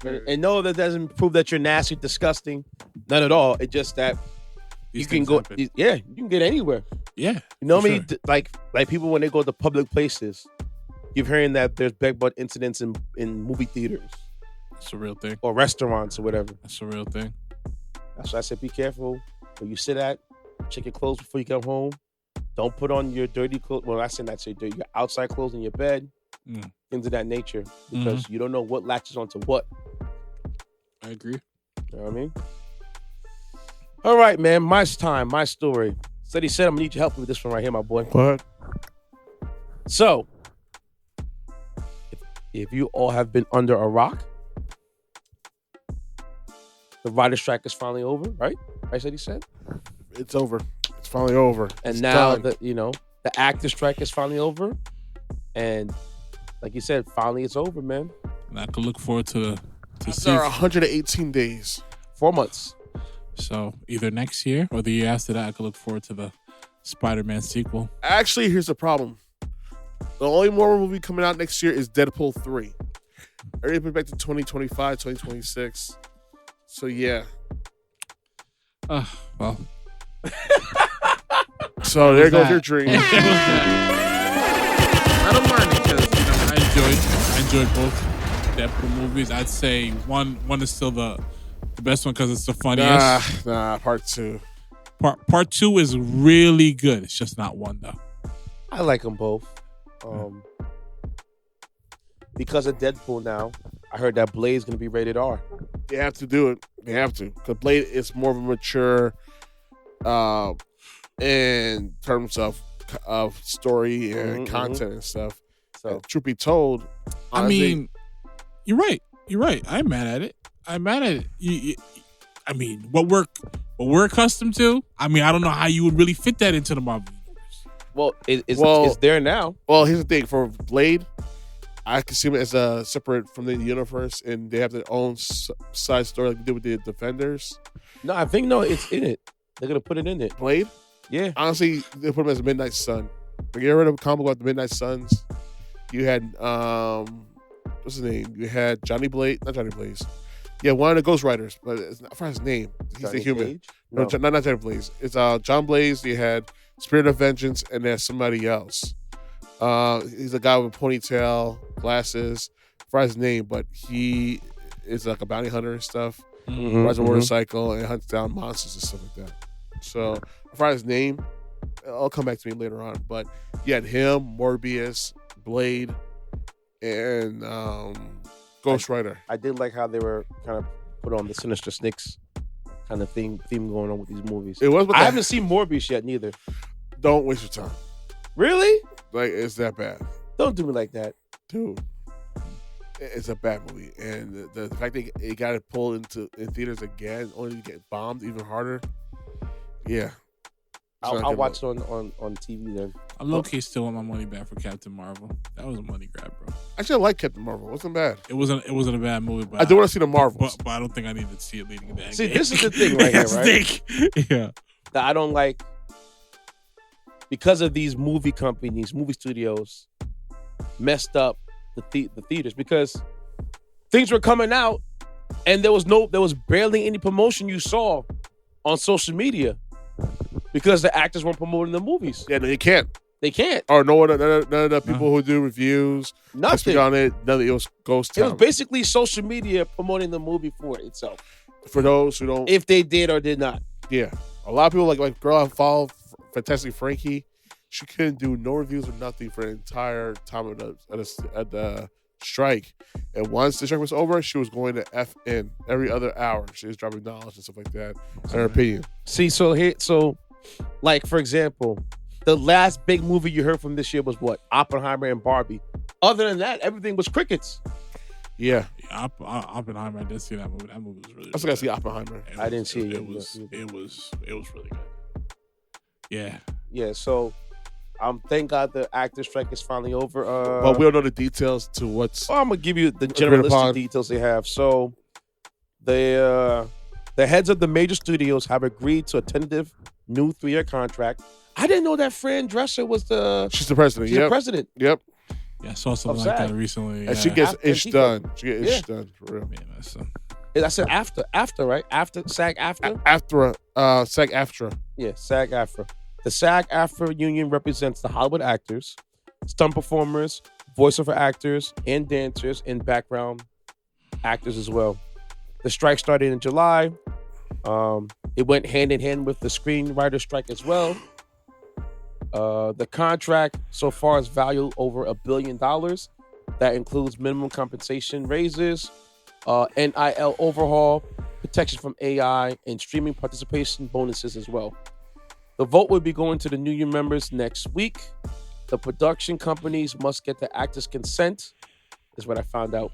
And no, that doesn't prove that you're nasty, disgusting. None at all. It's just that you can go. Happen. Yeah, you can get anywhere. Yeah. You know what I mean? Sure. Like people when they go to public places, you're hearing that there's bed bug incidents in movie theaters. It's a real thing. Or restaurants or whatever. That's a real thing. That's why I said be careful where you sit at. Check your clothes before you come home. Don't put on your dirty clothes. Well, I say not say dirty. Your outside clothes in your bed. Things of that nature. Because you don't know what latches onto what. I agree. You know what I mean? All right, man. My time. My story. Ceddy said I'm going to need your help with this one right here, my boy. What? So, if you all have been under a rock, the writer's strike is finally over, right? Right, Ceddy said? It's over. It's finally over. And it's now done. the actor strike is finally over. And like you said, finally it's over, man. And I can look forward to After 118 days. 4 months. So either next year or the year after that, I could look forward to the Spider-Man sequel. Actually, here's the problem. The only more movie coming out next year is Deadpool 3. Everything back to 2025, 2026. So, yeah. Well. So, there goes your dream. I don't mind it because I enjoyed both Deadpool movies. I'd say one is still the best one because it's the funniest. Nah, part 2. Part 2 is really good. It's just not one, though. I like them both. Because of Deadpool now, I heard that Blade's going to be rated R. They have to do it. They have to. Because Blade is more of a mature in terms of story and content and stuff. So, and truth be told, honestly, I mean, you're right. I'm mad at it. I mean, what we're accustomed to. I mean, I don't know how you would really fit that into the Marvel universe. Well, it's there now. Well, here's the thing. For Blade, I can see it as a separate from the universe, and they have their own side story like they did with the Defenders. No, I think it's in it. They're gonna put it in it. Blade? Yeah. Honestly, they put him as a Midnight Sun. Like, you ever read a comic about the Midnight Suns? You had what's his name? You had Johnny Blaze, not Johnny Blaze. Yeah, one of the Ghost Riders, but I forgot his name. He's Johnny the human. Cage? No, not Johnny Blaze. It's John Blaze. You had Spirit of Vengeance, and there's somebody else. He's a guy with a ponytail, glasses. I forgot his name, but he is like a bounty hunter and stuff. Rides a motorcycle and hunts down monsters and stuff like that. So I forgot his name. I'll come back to me later on. But you had him, Morbius, Blade, and Ghost Rider. I did like how they were kind of put on the Sinister Six kind of theme going on with these movies. It was. I haven't seen Morbius yet, neither. Don't waste your time. Really? Like, it's that bad. Don't do me like that, dude. It's a bad movie, and the fact that it got it pulled in theaters again, only to get bombed even harder. Yeah, I'll watch it on TV then. I low-key still want my money back for Captain Marvel. That was a money grab, bro. Actually, I like Captain Marvel. It wasn't bad. It wasn't a bad movie, but I do want to see the Marvels. But I don't think I need to see it leading into that. See, this is the thing right here, right? Yeah. That I don't like because of these movie companies, movie studios messed up the theaters because things were coming out and there was barely any promotion you saw on social media because the actors weren't promoting the movies. Yeah, no, you can't. They can't. Or none of the people who do reviews, Nothing on it. None of it goes It was basically social media promoting the movie for itself. For those who don't, if they did or did not. Yeah, a lot of people like girl I follow, Fantastic Frankie. She couldn't do no reviews or nothing for the entire time of the strike. And once the strike was over, she was going to F in every other hour. She was dropping knowledge and stuff like that. In her opinion. See, so like for example, the last big movie you heard from this year was what? Oppenheimer and Barbie. Other than that, everything was crickets. Yeah. Oppenheimer. I did see that movie. That movie was really. I still gotta see Oppenheimer. I didn't see it. It was really good. Yeah. Yeah. So, thank God the actor strike is finally over. But we don't know the details to what's. I'm gonna give you the generalistic details they have. So, the heads of the major studios have agreed to a tentative new 3-year contract. I didn't know that Fran Drescher was She's the president. She's the president. Yep. Yeah, I saw something like that recently. And she gets ish done. She gets ish done for real. I said after, right? After SAG-AFTRA? SAG-AFTRA. Yeah, SAG-AFTRA. The SAG-AFTRA union represents the Hollywood actors, stunt performers, voiceover actors, and dancers, and background actors as well. The strike started in July. It went hand in hand with the screenwriter strike as well. The contract so far is valued over $1 billion. That includes minimum compensation raises, NIL overhaul, protection from AI, and streaming participation bonuses as well. The vote will be going to the union members next week. The production companies must get the actors' consent, is what I found out.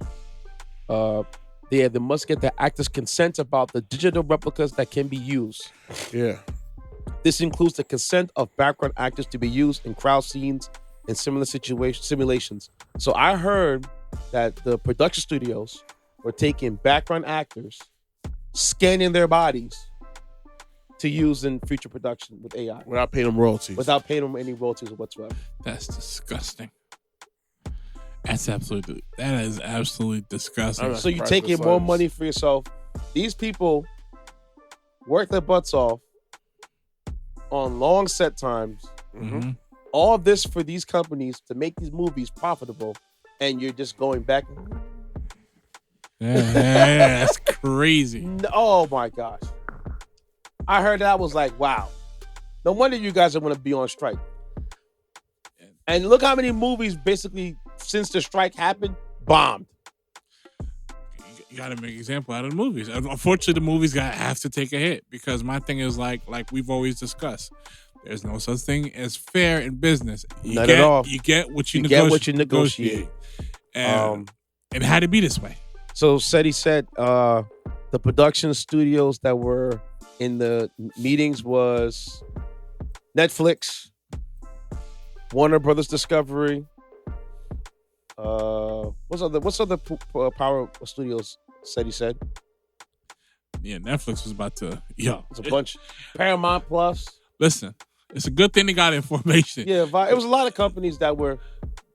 They must get the actors' consent about the digital replicas that can be used. Yeah. This includes the consent of background actors to be used in crowd scenes and similar simulations. So I heard that the production studios were taking background actors, scanning their bodies to use in future production with AI. Without paying them royalties. Without paying them any royalties whatsoever. That's disgusting. That is absolutely disgusting. So you're taking more money for yourself. These people work their butts off on long set times. Mm-hmm. All this for these companies to make these movies profitable, and you're just going back. Yeah, that's crazy. Oh my gosh. I heard that, I was like, wow. No wonder you guys are going to be on strike. And look how many movies basically, since the strike happened, bombed. You got to make an example out of the movies. Unfortunately, the movies have to take a hit because my thing is like we've always discussed. There's no such thing as fair in business. Not at all. You get what you negotiate. And it had to be this way. So Ceddy said the production studios that were in the meetings was Netflix, Warner Brothers Discovery. What's other power studios? Ceddy said. Yeah, Netflix was about to. It's a bunch. Paramount Plus. Listen, it's a good thing they got information. Yeah, it was a lot of companies that were,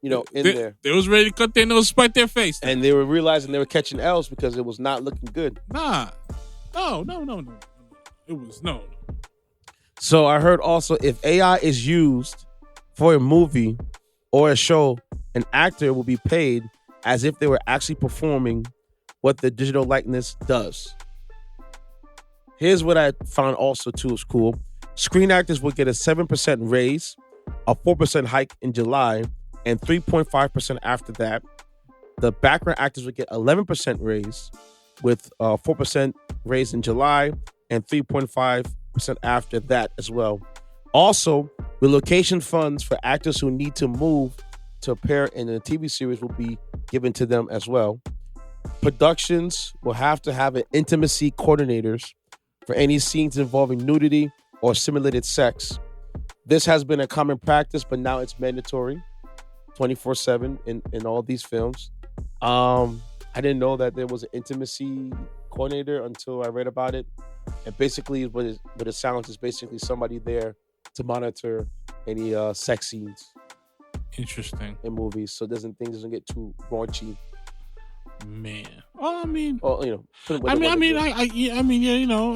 in there. They was ready to cut their nose, spite their face. And they were realizing they were catching L's because it was not looking good. Nah. No. It was no. So I heard also if AI is used for a movie or a show, an actor will be paid as if they were actually performing what the digital likeness does. Here's what I found also too is cool. Screen actors will get a 7% raise, a 4% hike in July, and 3.5% after that. The background actors will get 11% raise with a 4% raise in July and 3.5% after that as well. Also, relocation funds for actors who need to move to appear in a TV series will be given to them as well. Productions will have to have an intimacy coordinators for any scenes involving nudity or simulated sex. This has been a common practice, but now it's mandatory 24/7 in all these films. I didn't know that there was an intimacy coordinator until I read about it. And basically what it sounds is basically somebody there to monitor any sex scenes. Interesting. In movies, so things doesn't get too raunchy. Man. Well, I mean, I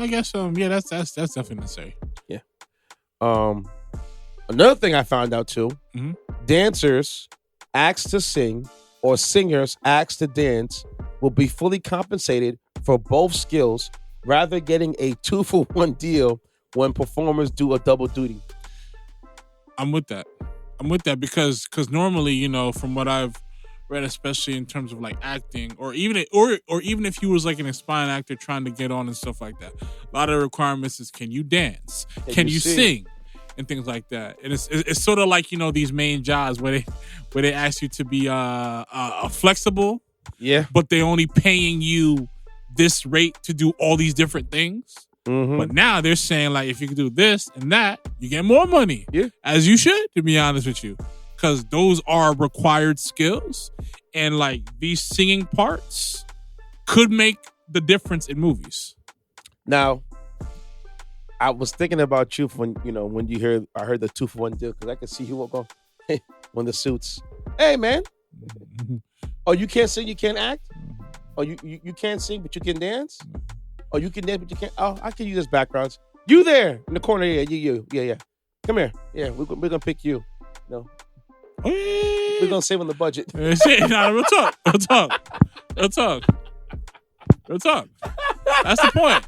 guess that's definitely necessary. Yeah. Another thing I found out too, Mhm. dancers asked to sing or singers asked to dance will be fully compensated for both skills, rather getting a 2-for-1 deal when performers do a double duty. I'm with that. Because normally, you know, from what I've read, especially in terms of like acting, or even if you was like an aspiring actor trying to get on and stuff like that, a lot of the requirements is can you dance, can you sing, and things like that. And it's sort of like, you know, these main jobs where they ask you to be flexible, Yeah. but they only paying you this rate to do all these different things. Mm-hmm. But now they're saying, like, if you can do this and that, you get more money. Yeah. As you should, to be honest with you. Because those are required skills. And, like, these singing parts could make the difference in movies. Now, I was thinking about you when I heard the 2-for-1 deal, because I could see you walk on when the suits. Hey, man. Oh, you can't sing, you can't act? Oh, you can't sing, but you can dance? Oh, you can dance, but you can't. Oh, I can use this backgrounds. You there in the corner? Yeah, you. Yeah. Come here. Yeah, we're gonna pick you. No, we're gonna save on the budget. Real talk. That's the point.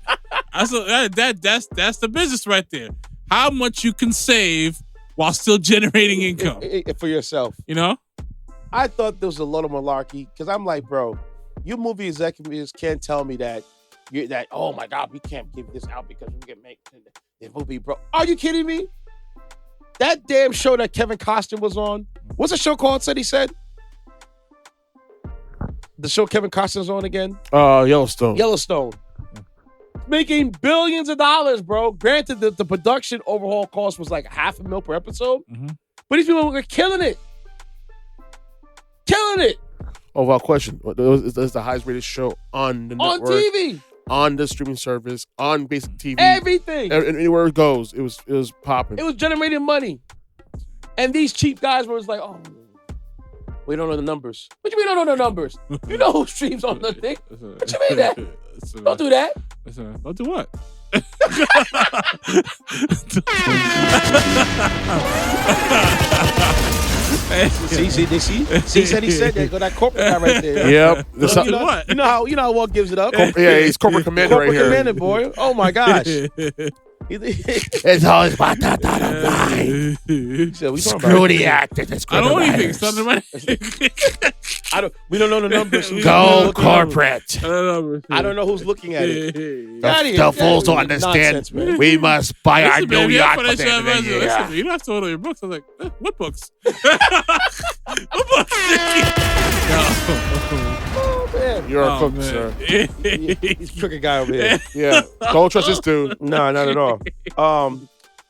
That's the business right there. How much you can save while still generating income for yourself. You know. I thought there was a lot of malarkey, because I'm like, bro, you movie executives can't tell me that. Oh my God, we can't give this out because we can make the movie, bro. Are you kidding me? That damn show that Kevin Costner was on. What's the show called? He said. The show Kevin Costner's on again? Yellowstone. Making billions of dollars, bro. Granted, the production overhaul cost was like $500,000 per episode, but these people were killing it. Overall question: is the highest rated show on the network, on TV, on the streaming service, on basic TV, everything, anywhere it goes, it was popping. It was generating money, and these cheap guys were like, "Oh, we don't know the numbers." What you mean don't know the numbers? You know who streams on the thing? What you mean that? Don't do that. Don't do what? See, Ceddy said that. Go that corporate guy right there. Yep. You know how Walt gives it up. He's corporate commander right here. Corporate commander, boy. Oh my gosh. It's always about that line. Screw the actors. I don't even think something right. We don't know the numbers. Go corporate. I don't know who's looking at it. The fools don't understand. Nonsense, we must buy our New York. You don't have to order your books. I was like, what books? What books? Oh, man. You're a cook, sir. He's a crooked guy over here. Yeah. Don't trust this dude. No, not at all.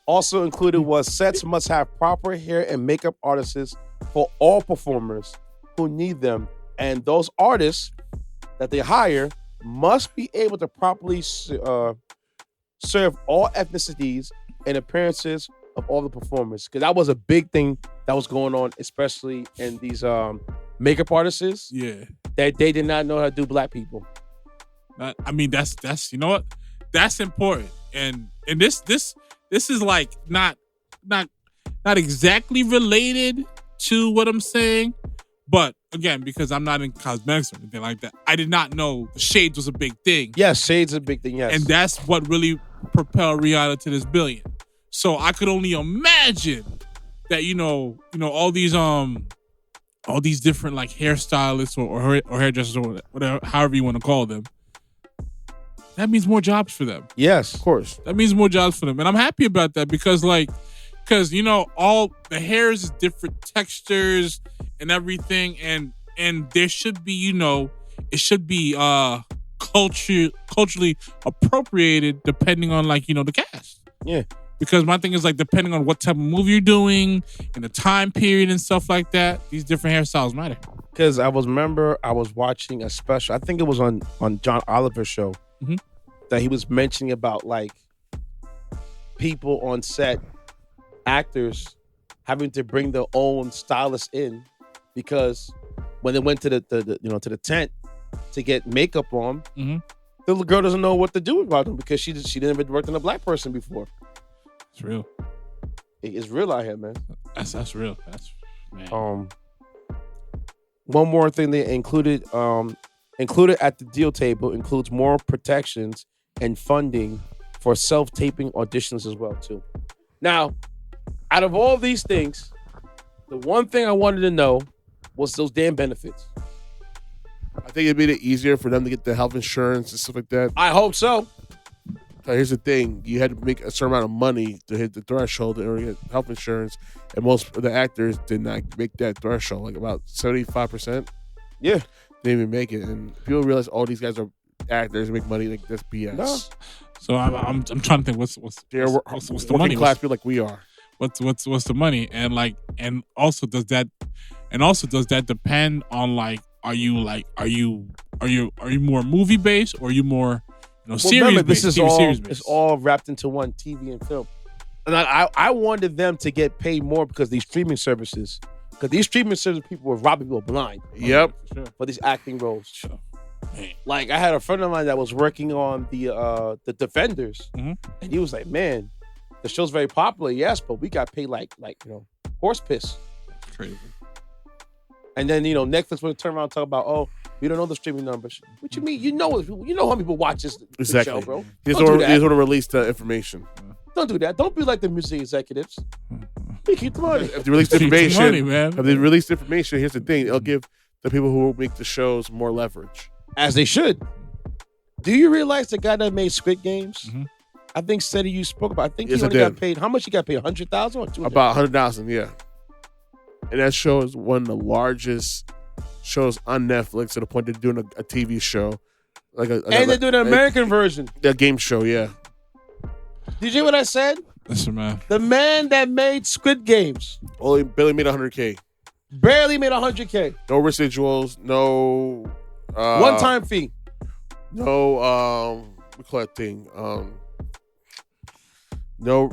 Also included was sets must have proper hair and makeup artists for all performers who need them, and those artists that they hire must be able to properly serve all ethnicities and appearances of all the performers, because that was a big thing that was going on, especially in these makeup artists. Yeah, that they did not know how to do black people. I mean, that's you know what, that's important, and this is like not exactly related to what I'm saying. But again, because I'm not in cosmetics or anything like that, I did not know the shades was a big thing. Yes, shades is a big thing, yes. And that's what really propelled Rihanna to this billion. So I could only imagine that, you know, all these different like hairstylists or hairdressers or whatever, however you want to call them. That means more jobs for them. Yes, of course. That means more jobs for them. And I'm happy about that because you know, all the hairs is different textures and everything, and there should be, you know, it should be culturally appropriated depending on, like, you know, the cast. Yeah. Because my thing is, like, depending on what type of movie you're doing and the time period and stuff like that, these different hairstyles matter. Because I was watching a special, I think it was on John Oliver's show, that he was mentioning about, like, people on set, actors having to bring their own stylist in, because when they went to the tent to get makeup on, the little girl doesn't know what to do about them because she never worked on a black person before. It's real. It's real out here, man. That's real. That's man. One more thing they included at the deal table includes more protections and funding for self-taping auditions as well too. Now, out of all these things, the one thing I wanted to know was those damn benefits. I think it made it easier for them to get the health insurance and stuff like that. I hope so. Here's the thing. You had to make a certain amount of money to hit the threshold or get health insurance, and most of the actors did not make that threshold, like about 75%. Yeah. Didn't even make it. And people realize, oh, these guys are actors, make money. Like, that's BS. No. So I'm trying to think what's the money? Class people like we are. What's the money? And also does that depend on like are you more movie based or are you more series remember, based? This is TV all series based? it's all wrapped into one, TV and film. And I wanted them to get paid more because these streaming services people were robbing people blind. Yep. For these acting roles. Sure. Man. Like I had a friend of mine that was working on the Defenders, and he was like, "Man, the show's very popular, yes, but we got paid like horse piss." That's crazy. And then Netflix would turn around and talk about, "Oh, we don't know the streaming numbers." What you mean? You know how many people watch this Exactly. show, bro? Here's what to release the information. Don't do that. Don't be like the music executives. We keep the money. If they release the Keep the information, money, man. If they release the information, here's the thing: it'll give the people who make the shows more leverage. As they should. Do you realize the guy that made Squid Games? I think Ceddy you spoke about. I think Yes, he I only did. got paid. How much he got paid? 100,000 or 200,000? About 100,000, yeah. And that show is one of the largest shows on Netflix to the point they're doing a TV show, And they're doing an American version. The game show, yeah. Did you hear what I said? Listen, man. The man that made Squid Games Only barely made 100K. barely made 100K. No residuals, no One-time fee. No we call that thing. No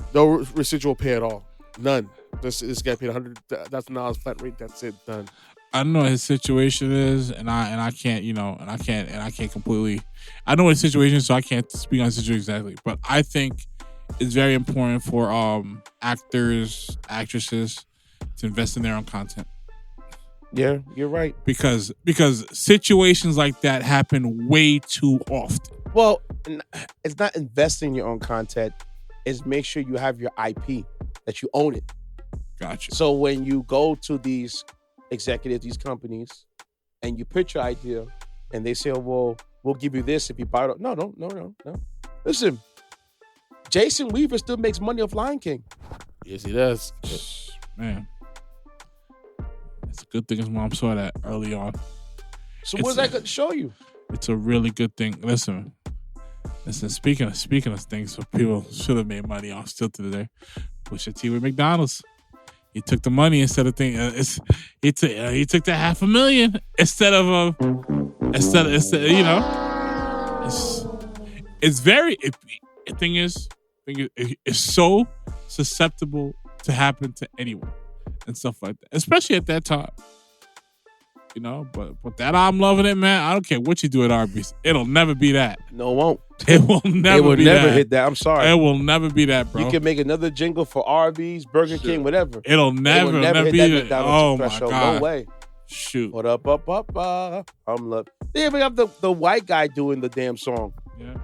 residual pay at all. None. This guy paid $100,000 flat rate. That's it. Done. I don't know what his situation is, and I can't completely. I know what his situation is, so I can't speak on his situation exactly. But I think it's very important for actors, actresses to invest in their own content. Yeah, you're right. Because situations like that happen way too often. Well, it's not investing in your own content. It's make sure you have your IP, that you own it. Gotcha. So when you go to these executives, these companies, and you pitch your idea, and they say, "Oh, well, we'll give you this if you buy it." No. Listen, Jason Weaver still makes money off Lion King. Yes, he does. Man, it's a good thing his mom saw that early on. So what's that going to show you? It's a really good thing. Listen. Speaking of things for people should have made money on still to today, Pusha T with McDonald's. He took the money instead of he took the $500,000 instead of it's very. The thing is, it's so susceptible to happen to anyone and stuff like that, especially at that time. But that I'm loving it, man. I don't care what you do at Arby's. It'll never be that. No, it won't. It will never It will be never that. hit that. I'm sorry. It will never be that, bro. You can make another jingle for Arby's, Burger King, whatever. It'll never hit be that that. McDonald's Oh, my threshold. God. No way. Shoot. What up, I'm love. They even have the white guy doing the damn song. Yeah.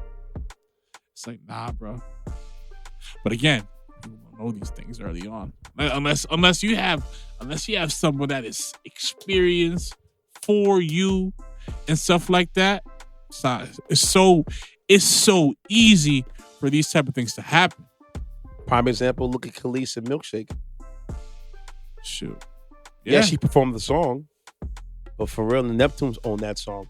It's like, nah, bro. But again, you don't know these things early on. Unless you have someone that is experienced for you and stuff like that. It's so easy for these type of things to happen. Prime example, look at Khalees and Milkshake. Shoot. Yeah, she performed the song, but Pharrell and Neptunes own that song.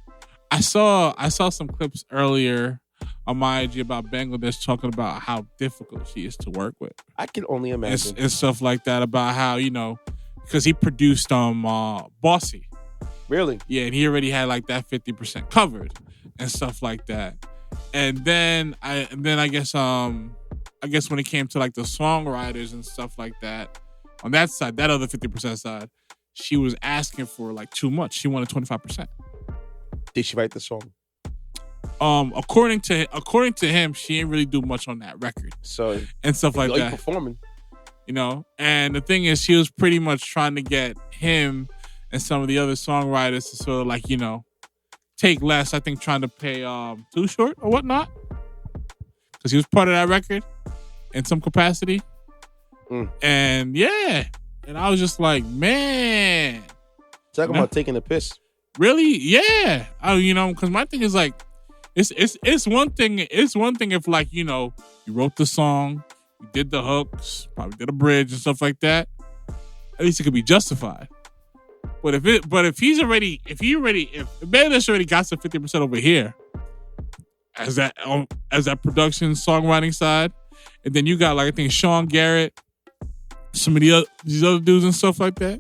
I saw some clips earlier on my IG about Bangladesh talking about how difficult she is to work with. I can only imagine. And stuff like that about how, because he produced Bossy. Really? Yeah, and he already had like that 50% covered and stuff like that. And then I guess when it came to like the songwriters and stuff like that, on that side, that other 50% side, she was asking for like too much. She wanted 25%. Did she write the song? According to him, she didn't really do much on that record. So and stuff like that. Performing. You know, and the thing is, she was pretty much trying to get him and some of the other songwriters to sort of like, you know, take less. I think trying to pay Too Short or whatnot, because he was part of that record in some capacity. And yeah, and I was just like, man, talking about taking the piss. Really? Yeah. You know, because my thing is like, it's one thing. It's one thing if like, you know, you wrote the song, you did the hooks, probably did a bridge and stuff like that. At least it could be justified. But if Bayless already got to 50% over here as that production songwriting side, and then you got like I think Sean Garrett, some of these other dudes and stuff like that,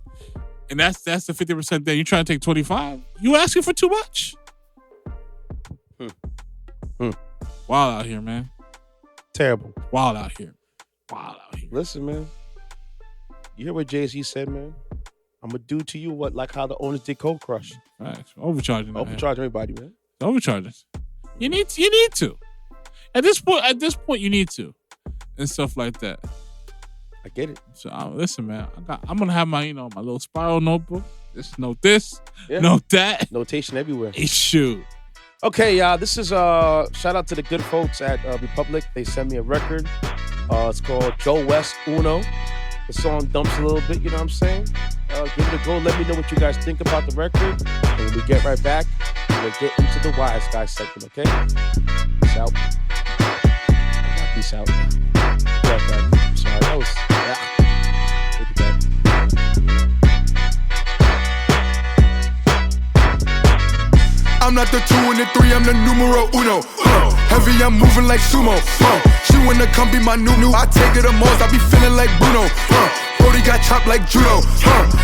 and that's the 50%. Then you trying to take 25. You asking for too much. Wild out here, man. Terrible. Wild out here. Listen, man. You hear what Jay-Z said, man? I'm gonna do to you what, like how the owners did Cold Crush. Right. Overcharging everybody, man. Overcharging. You need to. At this point, you need to, and stuff like that. I get it. So listen, man. I'm gonna have my my little spiral notebook. Just note this, note that. Notation everywhere. Shoot. Okay, y'all. This is shout out to the good folks at Republic. They sent me a record. It's called Joe West Uno. The song dumps a little bit, you know what I'm saying? Give it a go. Let me know what you guys think about the record. And when we get right back, we'll get into the Wise Guy segment, okay? Peace out. Peace out. Sorry, that was... Take it back. I'm not the 2 and the 3, I'm the numero uno. Heavy, I'm moving like sumo. She wanna come be my new. I take it to Mars, I be feeling like Bruno. Brody got chopped like judo.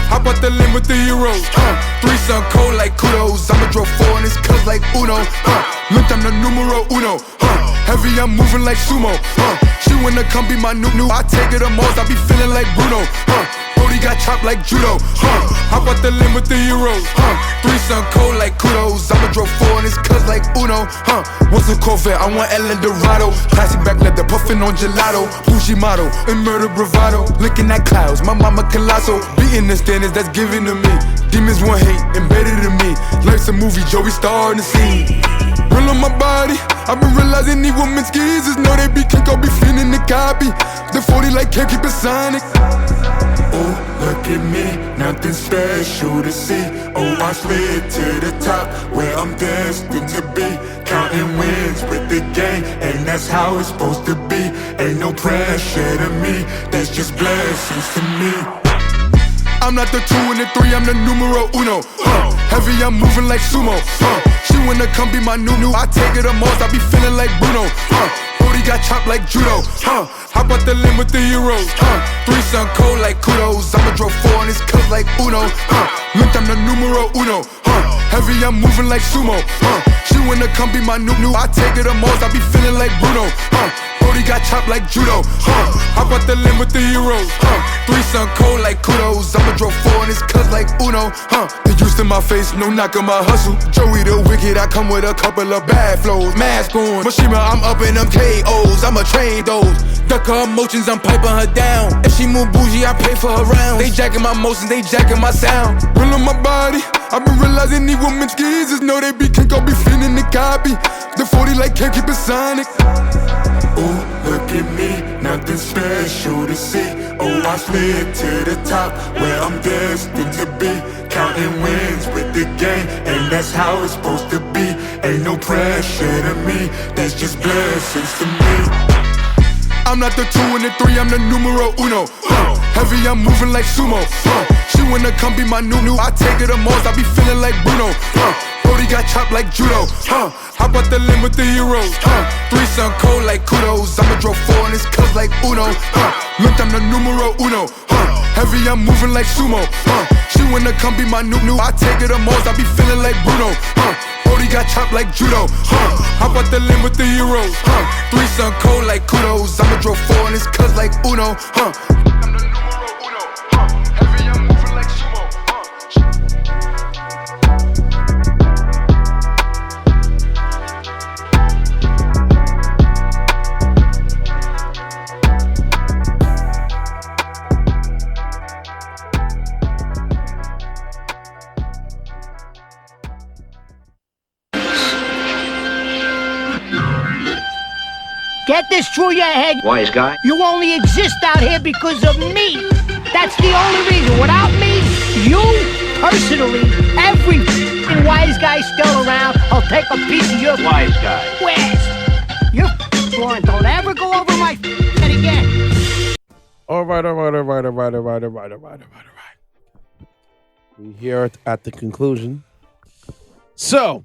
Hop out the limb with the Euros. 3 son cold like kudos. I'ma draw 4 and it's cuz like Uno. Look, I'm the numero uno. Heavy, I'm moving like sumo. She wanna come be my new. I take it to Mars, I be feeling like Bruno. Brody got chopped like judo. Hop out the limb with the Euros. 3 son cold like kudos. I'ma draw 4 and it's cuz like Uno. What's a Corvette? I want El Dorado. Plastic back leather, puffin' on gelato. Bougie model, and murder bravado. Looking at clouds, my mama colossal. Beating the standards that's given to me. Demons want hate, embedded in me. Life's a movie, Joey starring the scene. Real on my body, I've been realizing these women skeezers know they be kick, I'll be feeling the copy. The 40 like can't keep it sonic. Oh, look at me, nothing special to see. Oh, I slid to the top, where I'm destined to be. Counting wins with the gang, and that's how it's supposed to be. Ain't no pressure to me, that's just blessings to me. I'm not the 2 and the 3, I'm the numero uno. Heavy, I'm moving like sumo. She wanna come be my new. I take it to Mars, I be feeling like Bruno. Brody got chopped like judo. Hop out the limb with the Euros. 3 son cold like kudos. I'ma draw 4 and it's cuz like Uno. Look, I'm the numero uno. Heavy, I'm moving like sumo. She wanna come be my new. I take it to Mars, I be feeling like Bruno. Brody got chopped like judo. Hop out the limb with the Euros. 3 son cold like kudos. I'ma draw 4 and it's cuz like Uno. They used to my face, no knock on my hustle. Joey the wicked, I come with a couple of bad flows. Mask on, Mashima, I'm up in them KOs. I'ma trade those. Duck her emotions, I'm piping her down. If she move bougie, I pay for her rounds. They jacking my motions, they jacking my sound. Real on my body, I've been realizing these women skeezers know they be kink, I'll be feeling the copy. The 40 like can't keep it sonic. Oh, look at me, nothing special to see. Oh, I slid to the top, where I'm destined to be. Counting wins with the gang, and that's how it's supposed to be. Ain't no pressure to me, that's just blessings to me. I'm not the 2 and the 3, I'm the numero uno. Heavy, I'm moving like sumo. She wanna come be my new. I take it to Mars, I be feeling like Bruno. Brody got chopped like judo. Hop out the limb with the Euros. 3 son cold like kudos. I'ma draw 4 and it's cuz like Uno. Look, I'm the numero uno. Heavy, I'm moving like sumo. She wanna come be my new. I take it to Mars, I be feeling like Bruno. Brody got chopped like judo. Hop out the limb with the Euros. 3 son cold like kudos. I'ma draw 4 and it's cuz like Uno. Get this through your head. Wise guy. You only exist out here because of me. That's the only reason. Without me, you, personally, every wise guy still around, I'll take a piece of your Wise guy. Where's your blowing? Don't ever go over my head again. All right. We here at the conclusion. So,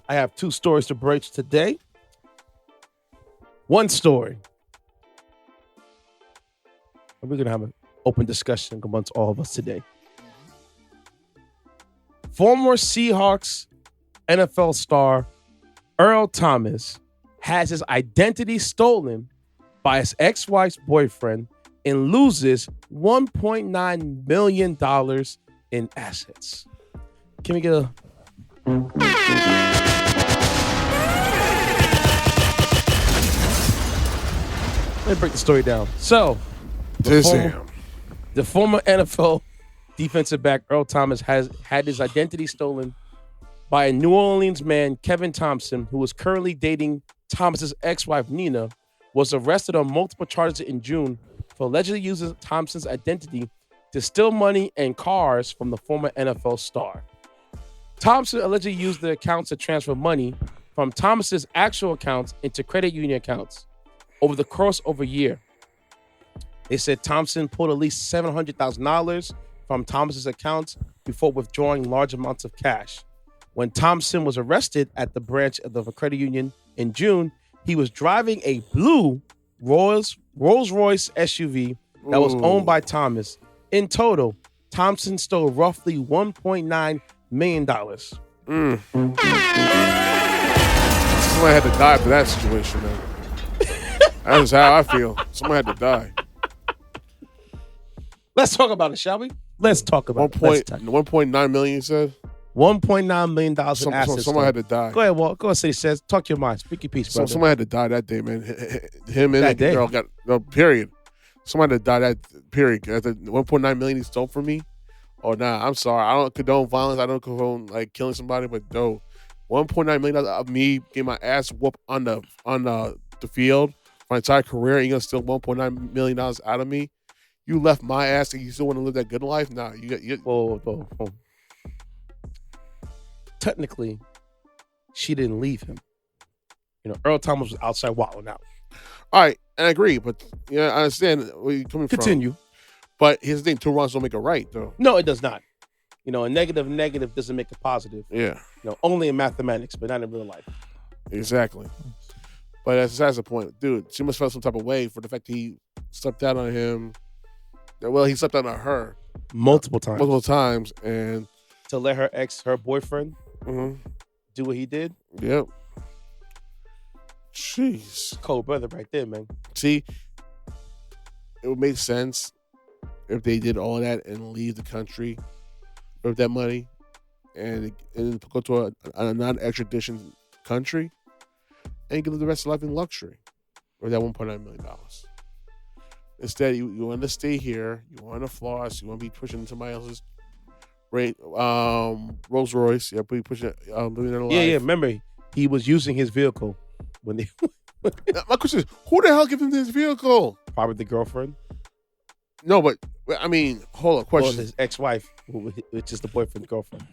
I have 2 stories to break today. One story. And we're going to have an open discussion amongst all of us today. Former Seahawks NFL star Earl Thomas has his identity stolen by his ex-wife's boyfriend and loses $1.9 million in assets. Can we get a... Let me break the story down. So, the former NFL defensive back Earl Thomas has had his identity stolen by a New Orleans man, Kevin Thompson, who was currently dating Thomas's ex-wife, Nina, was arrested on multiple charges in June for allegedly using Thompson's identity to steal money and cars from the former NFL star. Thompson allegedly used the accounts to transfer money from Thomas's actual accounts into credit union accounts over the course of a year. They said Thompson pulled at least $700,000 from Thomas's accounts before withdrawing large amounts of cash. When Thompson was arrested at the branch of the credit union in June, he was driving a blue Rolls-Royce SUV that was owned by Thomas. In total, Thompson stole roughly $1.9 million. Somebody had to die for that situation, man. That's how I feel. Somebody had to die. Let's talk about it, shall we? Let's talk about it. 1.9 million, you said? $1.9 million in assets. Someone had to die. Go ahead, Walt. Go ahead, Ceddy says. Talk your mind. Speak your piece, brother. Somebody had to die that day, man. Him and that girl got no period. Somebody had to die that period. The 1.9 million he stole from me. Oh nah, I'm sorry. I don't condone violence. I don't condone like killing somebody, but no, $1.9 million of me getting my ass whooped on the field my entire career. You gonna steal $1.9 million out of me? You left my ass and you still want to live that good life? Nah, you. Whoa. Technically, she didn't leave him. You know, Earl Thomas was outside wilding out. All right, and I agree, but yeah, I understand where you're coming from. Continue. But here's the thing: 2 wrongs don't make a right, though. No, it does not. You know, a negative doesn't make a positive. Yeah. You know, only in mathematics, but not in real life. Exactly. But that's the point, dude. She must feel some type of way for the fact that he slept out on him. Well, he slept out on her multiple times, and to let her boyfriend, do what he did. Yep. Jeez. Cold brother, right there, man. See, it would make sense if they did all that and leave the country with that money and go to a non-extradition country and live the rest of life in luxury with that $1.9 million. Instead, you want to stay here, you want to floss, you want to be pushing somebody else's Rolls Royce, be pushing living their life. Yeah. Remember, he was using his vehicle when they. My question is, who the hell gave him this vehicle? Probably the girlfriend. No, but I mean, hold on. Question: his ex-wife, which is the boyfriend's girlfriend.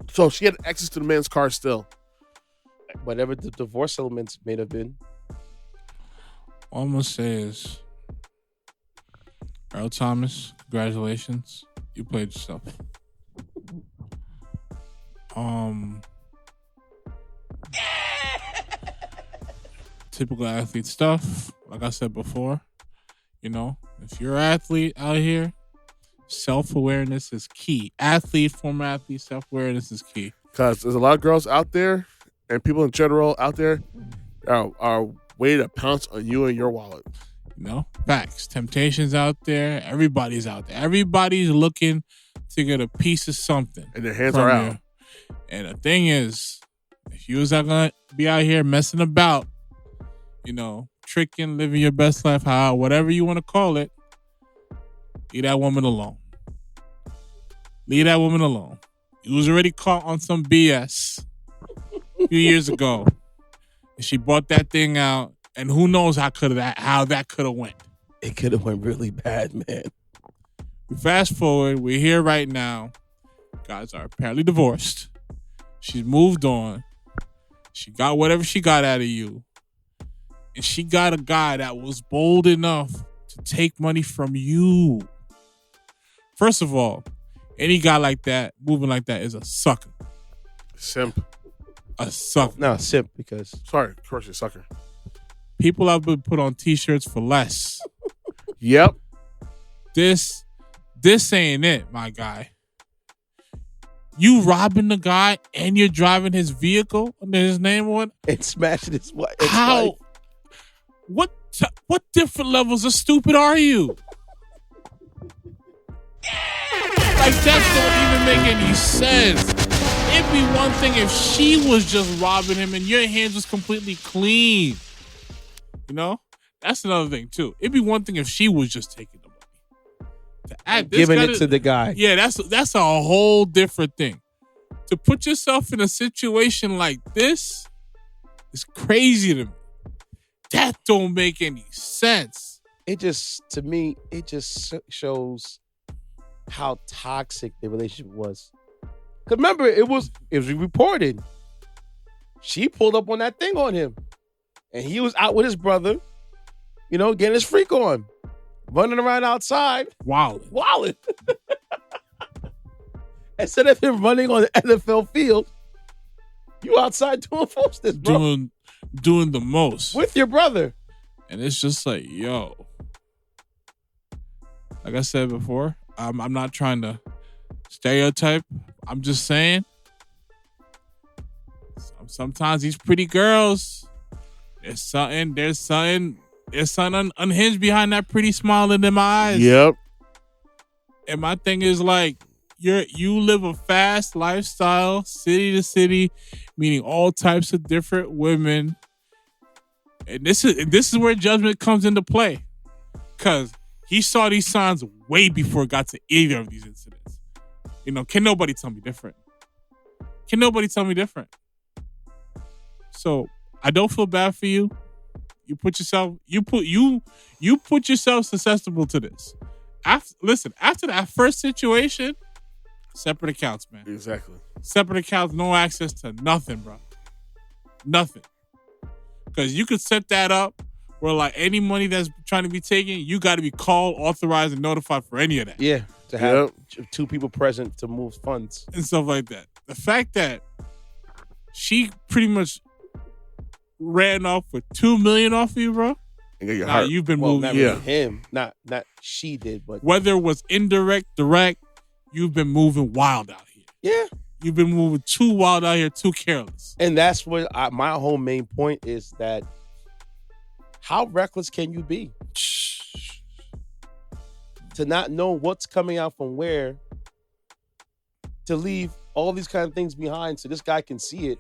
So she had access to the man's car still. Whatever the divorce elements may have been. All I'm gonna say is, Earl Thomas, congratulations. You played yourself. Typical athlete stuff. Like I said before, you know, if you're an athlete out here, self-awareness is key. Former athlete, self-awareness is key. Because there's a lot of girls out there and people in general out there are waiting to pounce on you and your wallet. You know, facts. Temptations out there. Everybody's out there. Everybody's looking to get a piece of something. And their hands are out. And the thing is, if you was not going to be out here messing about, you know, tricking, living your best life, whatever you want to call it, leave that woman alone. Leave that woman alone. You was already caught on some BS a few years ago. And she brought that thing out. And who knows how that could have went. It could have went really bad, man. We fast forward, we're here right now. Guys are apparently divorced. She's moved on. She got whatever she got out of you. And she got a guy that was bold enough to take money from you. First of all, any guy like that, moving like that, is a sucker. Simp. A sucker. No, simp because... Sorry, Cruch is sucker. People have been put on t-shirts for less. Yep. This ain't it, my guy. You robbing the guy and you're driving his vehicle under his name on? And smashing his wife. How? What different levels of stupid are you? Like, that don't even make any sense. It'd be one thing if she was just robbing him and your hands was completely clean. You know? That's another thing, too. It'd be one thing if she was just taking the money. Giving it to the guy. Yeah, that's a whole different thing. To put yourself in a situation like this is crazy to me. That don't make any sense. It just, to me, it just shows how toxic the relationship was. Because remember, it was reported. She pulled up on that thing on him. And he was out with his brother, you know, getting his freak on. Running around outside. Wilding. Instead of him running on the NFL field, you outside doing foolishness, bro. Doing the most. With your brother. And it's just like, yo. Like I said before, I'm not trying to stereotype. I'm just saying. Sometimes these pretty girls, there's something unhinged behind that pretty smile in them eyes. Yep. And my thing is like, you live a fast lifestyle, city to city, meeting all types of different women. And this is where judgment comes into play. Cause he saw these signs way before it got to either of these incidents. You know, can nobody tell me different? So I don't feel bad for you. You put yourself susceptible to this. After that first situation, separate accounts, man. Exactly. Separate accounts, no access to nothing, bro. Nothing. Because you could set that up where like any money that's trying to be taken, you got to be called, authorized, and notified for any of that. Yeah, to have two people present to move funds. And stuff like that. The fact that she pretty much ran off with $2 million off of you, bro. Now you've been moving. Not really him. Not she did, but whether it was indirect, direct, you've been moving wild out here. Yeah. You've been moving too wild out here, too careless. And that's what my whole main point is, that how reckless can you be? To not know what's coming out from where, to leave all these kind of things behind so this guy can see it.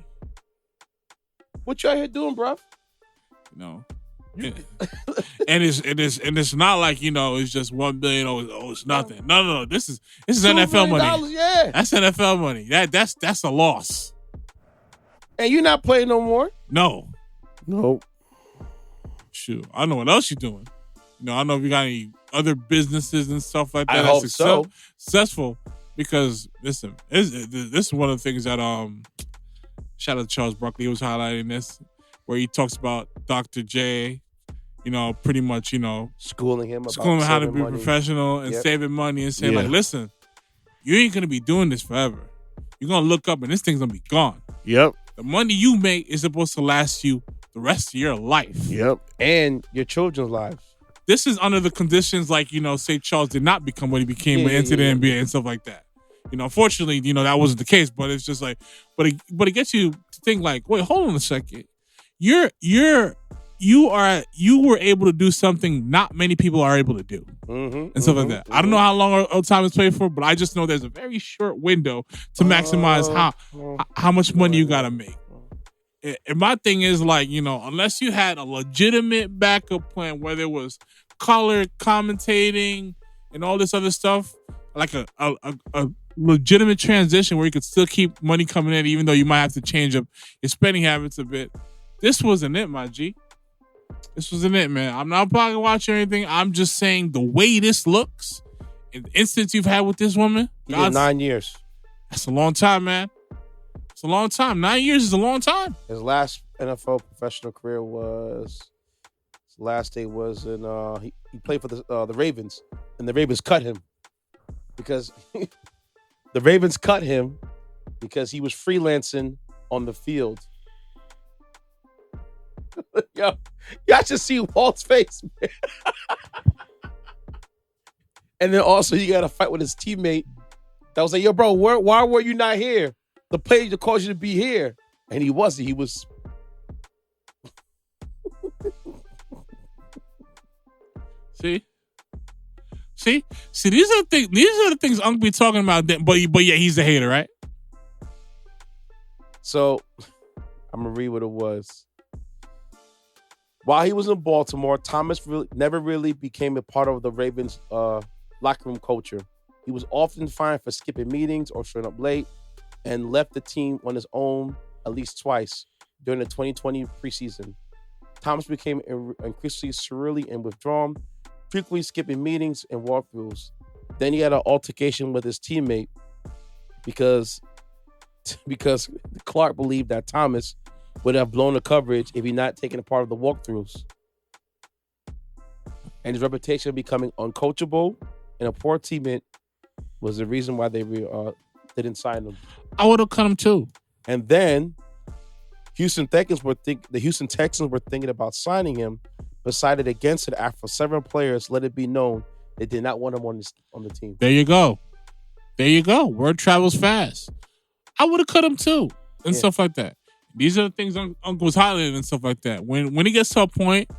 What you out here doing, bro? You know. And it's not like, you know, it's just $1 billion. Oh, it's nothing. No. This is NFL money. Yeah, that's NFL money. That's a loss. And you're not playing no more. No. Nope. Shoot, I don't know what else you're doing. You know, I don't know if you got any other businesses and stuff like that. I hope so. Successful, because listen, this is one of the things that shout out to Charles Barkley was highlighting this, where he talks about Dr. J, you know, pretty much, you know, schooling him how to be professional and saving money, and saying like, listen, you ain't gonna be doing this forever. You're gonna look up and this thing's gonna be gone. Yep. The money you make is supposed to last you the rest of your life. Yep. And your children's lives. This is under the conditions, like, you know, say Charles did not become what he became when he entered the NBA and stuff like that. You know, unfortunately, you know, that wasn't the case, but it's just like, but it gets you to think like, wait, hold on a second. You were able to do something not many people are able to do, and stuff like that. I don't know how long our time is played for, but I just know there's a very short window to maximize how much money you gotta make. And my thing is like, you know, unless you had a legitimate backup plan, whether it was color commentating and all this other stuff, like a legitimate transition where you could still keep money coming in, even though you might have to change up your spending habits a bit. This wasn't it, my G. This wasn't it, man. I'm not pocket watching or anything. I'm just saying the way this looks, in the instance you've had with this woman, He did 9 years. That's a long time, man. It's a long time. 9 years is a long time. His last NFL professional career was his last day was in he played for the Ravens, and the Ravens cut him because the Ravens cut him because he was freelancing on the field. Yo, y'all should see Walt's face, man. And then also he got a fight with his teammate that was like, yo, bro, why were you not here? The play that caused you to be here. And he wasn't. He was. See, these are the things. These are the things Unc be talking about. But yeah, he's a hater, right? So I'm gonna read what it was. While he was in Baltimore, Thomas never really became a part of the Ravens' locker room culture. He was often fined for skipping meetings or showing up late, and left the team on his own at least twice during the 2020 preseason. Thomas became increasingly surly and withdrawn, frequently skipping meetings and walkthroughs. Then he had an altercation with his teammate because Clark believed that Thomas would have blown the coverage if he not taken a part of the walkthroughs. And his reputation of becoming uncoachable and a poor teammate was the reason why they didn't sign him. I would have cut him too. And then the Houston Texans were thinking about signing him, but decided against it after several players let it be known they did not want him on the team. There you go. Word travels fast. I would have cut him too and stuff like that. These are the things Uncle was highlighting and stuff like that. When it gets to a point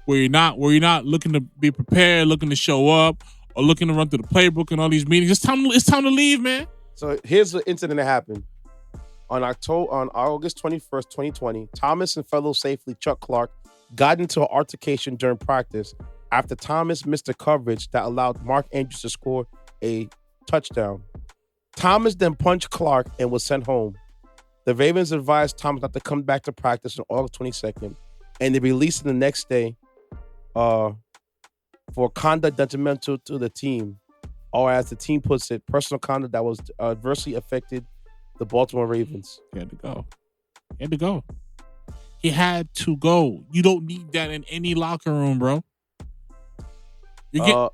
where you're not looking to be prepared, looking to show up, or looking to run through the playbook and all these meetings, it's time to leave, man. So here's the incident that happened. On August 21st, 2020, Thomas and fellow safety Chuck Clark got into an altercation during practice after Thomas missed a coverage that allowed Mark Andrews to score a touchdown. Thomas then punched Clark and was sent home. The Ravens advised Thomas not to come back to practice on August 22nd, and they released him the next day for conduct detrimental to the team, or as the team puts it, personal conduct that was adversely affected the Baltimore Ravens. He had to go. He had to go. You don't need that in any locker room, bro. Here's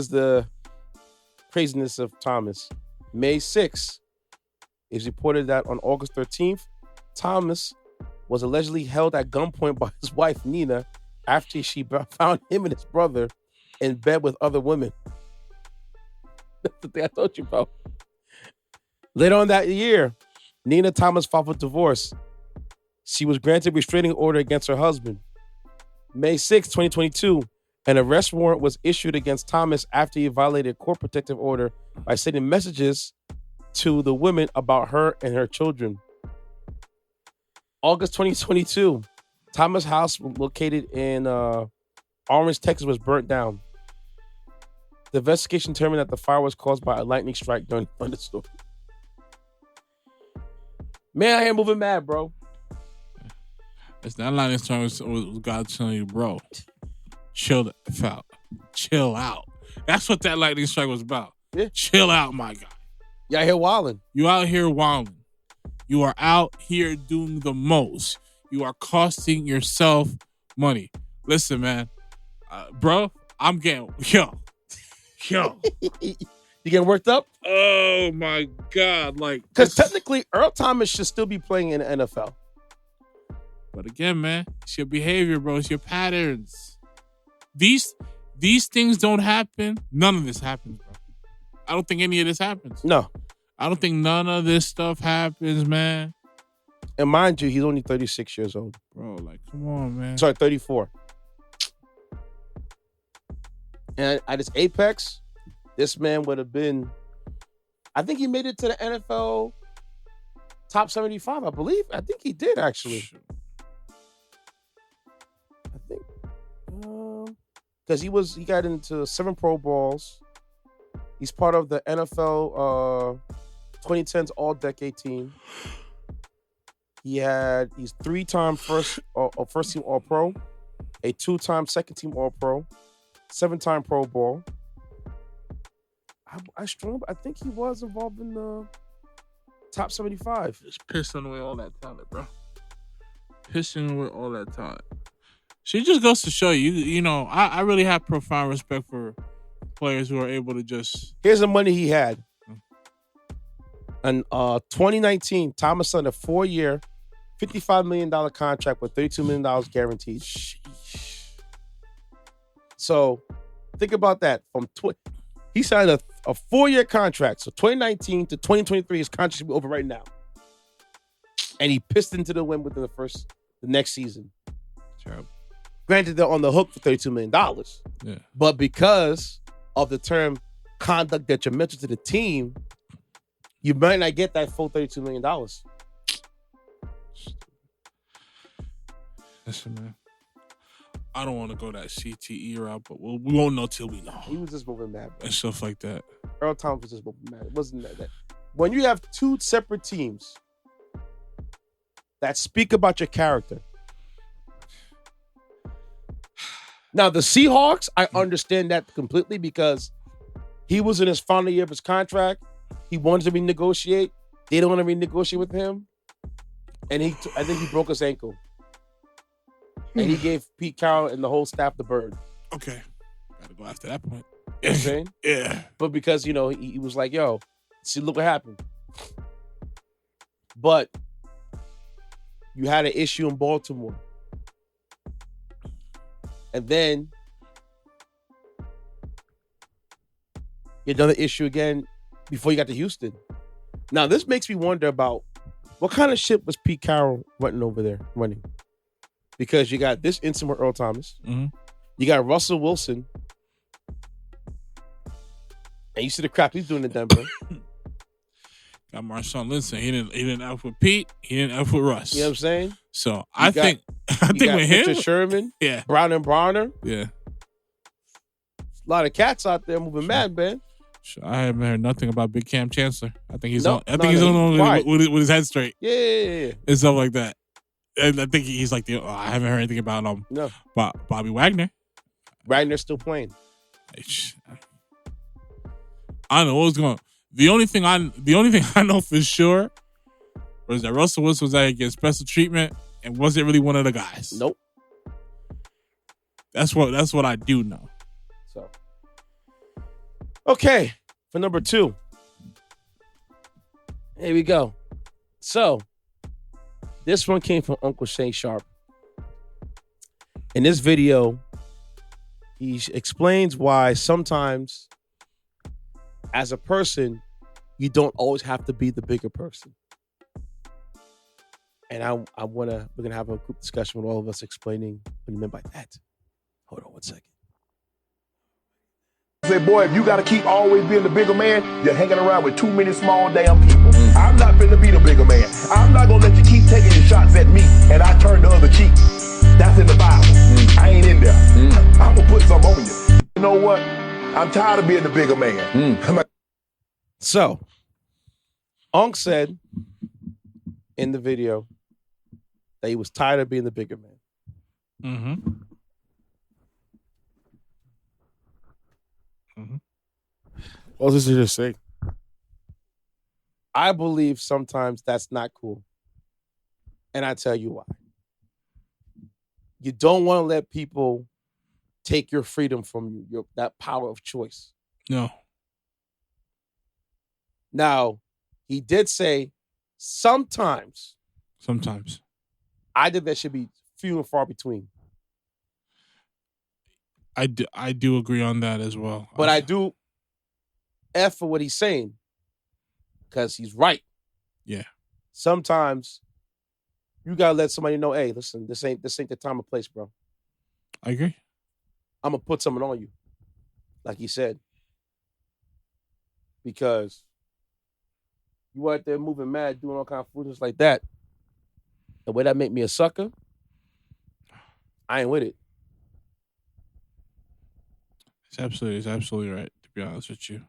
the craziness of Thomas. May 6th, it's reported that on August 13th, Thomas was allegedly held at gunpoint by his wife, Nina, after she found him and his brother in bed with other women. That's the thing I told you about. Later on that year, Nina Thomas filed for divorce. She was granted restraining order against her husband. May 6, 2022, an arrest warrant was issued against Thomas after he violated a court protective order by sending messages to the women about her and her children. August 2022, Thomas' house located in Orange, Texas was burnt down. The investigation determined that the fire was caused by a lightning strike during a thunderstorm. Man, I ain't moving mad, bro. It's not lightning strike was God telling you, bro, chill the F out. Chill out. That's what that lightning strike was about. Yeah. Chill out, my guy. You out here wilding. You out here wilding. You are out here doing the most. You are costing yourself money. Listen, man. Bro, I'm getting... Yo. You getting worked up? Oh, my God. Like, because technically, Earl Thomas should still be playing in the NFL. But again, man, it's your behavior, bro. It's your patterns. These things don't happen. None of this happens, bro. I don't think any of this happens. No. I don't think none of this stuff happens, man. And mind you, he's only 36 years old. Bro, like, come on, man. Sorry, 34. And at his apex, this man would have been... I think he made it to the NFL top 75, I believe. I think he did, actually. I think. Because he got into 7 Pro Bowls. He's part of the NFL 2010s All-Decade team. He's 3-time first team All Pro, a 2-time second team All Pro, 7-time Pro Bowl. I think he was involved in the top 75. Just pissing away all that talent, bro. Pissing away all that talent. She just goes to show you, you know, I really have profound respect for players who are able to just. Here's the money he had. In 2019, Thomas signed a 4-year, $55 million contract with $32 million guaranteed. So think about that. He signed a 4-year contract. So 2019 to 2023, his contract should be over right now. And he pissed into the wind within the next season. Terrible. Granted, they're on the hook for $32 million. Yeah. But because of the term conduct detrimental to the team, you might not get that full $32 million. Listen, man. I don't want to go that CTE route, but we won't know till we know. He was just moving mad, bro. And stuff like that. Earl Thomas was just moving mad. It wasn't that. When you have two separate teams that speak about your character. Now, the Seahawks, I understand that completely because he was in his final year of his contract. He wanted to renegotiate. They don't want to renegotiate with him. And I think he broke his ankle. And he gave Pete Carroll and the whole staff the bird. Okay. Gotta go after that point. You know what I'm saying? Yeah. But because, you know, he was like, yo, see, look what happened. But you had an issue in Baltimore. And then you had another issue again before you got to Houston. Now, this makes me wonder about what kind of shit was Pete Carroll running over there, Because you got this incident with Earl Thomas. Mm-hmm. You got Russell Wilson. And you see the crap he's doing in Denver. Got Marshawn Lynch. He didn't F with Pete. He didn't F with Russ. You know what I'm saying? So I think with Richard him, Sherman, yeah, Brown and Browner. Yeah. A lot of cats out there moving mad, man. I haven't heard nothing about Big Cam Chancellor. I think he's No, on. I think he's on with his head straight. Yeah. And stuff like that. And I think he's like I haven't heard anything about No. Bobby Wagner. Wagner's still playing. I don't know what was going on. The only thing I know for sure was that Russell Wilson was out here getting special treatment and wasn't really one of the guys. Nope. That's what I do know. So, okay, for number 2. Here we go. So, this one came from Uncle Shane Sharpe. In this video, he explains why sometimes, as a person, you don't always have to be the bigger person. And we're gonna have a group discussion with all of us explaining what he meant by that. Hold on 1 second. Say, boy, if you got to keep always being the bigger man, you're hanging around with too many small damn people. I'm not finna be the bigger man. I'm not gonna let you keep taking your shots at me and I turn the other cheek. That's in the Bible. I ain't in there. I'm gonna put some on you. You know what? I'm tired of being the bigger man. So, Unc said in the video that he was tired of being the bigger man. Mm-hmm. What was this just say? I believe sometimes that's not cool. And I tell you why. You don't want to let people take your freedom from you, that power of choice. No. Now, he did say sometimes. I think that should be few and far between. I do agree on that as well. But I do F for what he's saying because he's right. Yeah. Sometimes you gotta let somebody know, hey, listen, this ain't the time or place, bro. I agree. I'm gonna put something on you, like he said, because you out there moving mad, doing all kind of foolishness like that. The way that make me a sucker, I ain't with it. It's absolutely right, to be honest with you.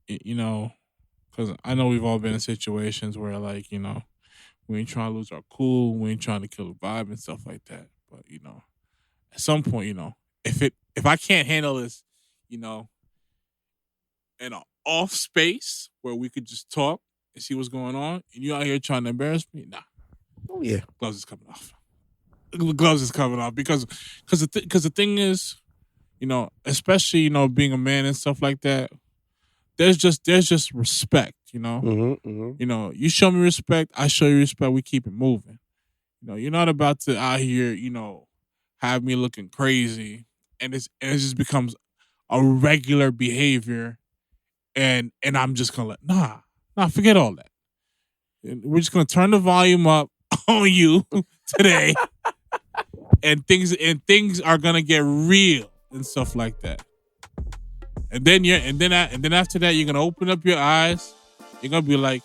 You know, because I know we've all been in situations where, like, you know, We ain't trying to lose our cool. We ain't trying to kill the vibe and stuff like that. But at some point, if I can't handle this, in an off space where we could just talk and see what's going on, and you out here trying to embarrass me, nah. Oh yeah, gloves is coming off. Gloves is coming off because the thing is, especially being a man and stuff like that. There's just respect, You show me respect, I show you respect. We keep it moving. You're not about to out here, have me looking crazy, and it just becomes a regular behavior, and I'm just gonna forget all that. We're just gonna turn the volume up on you today, and things are gonna get real and stuff like that. And then after that, you're gonna open up your eyes. You're gonna be like,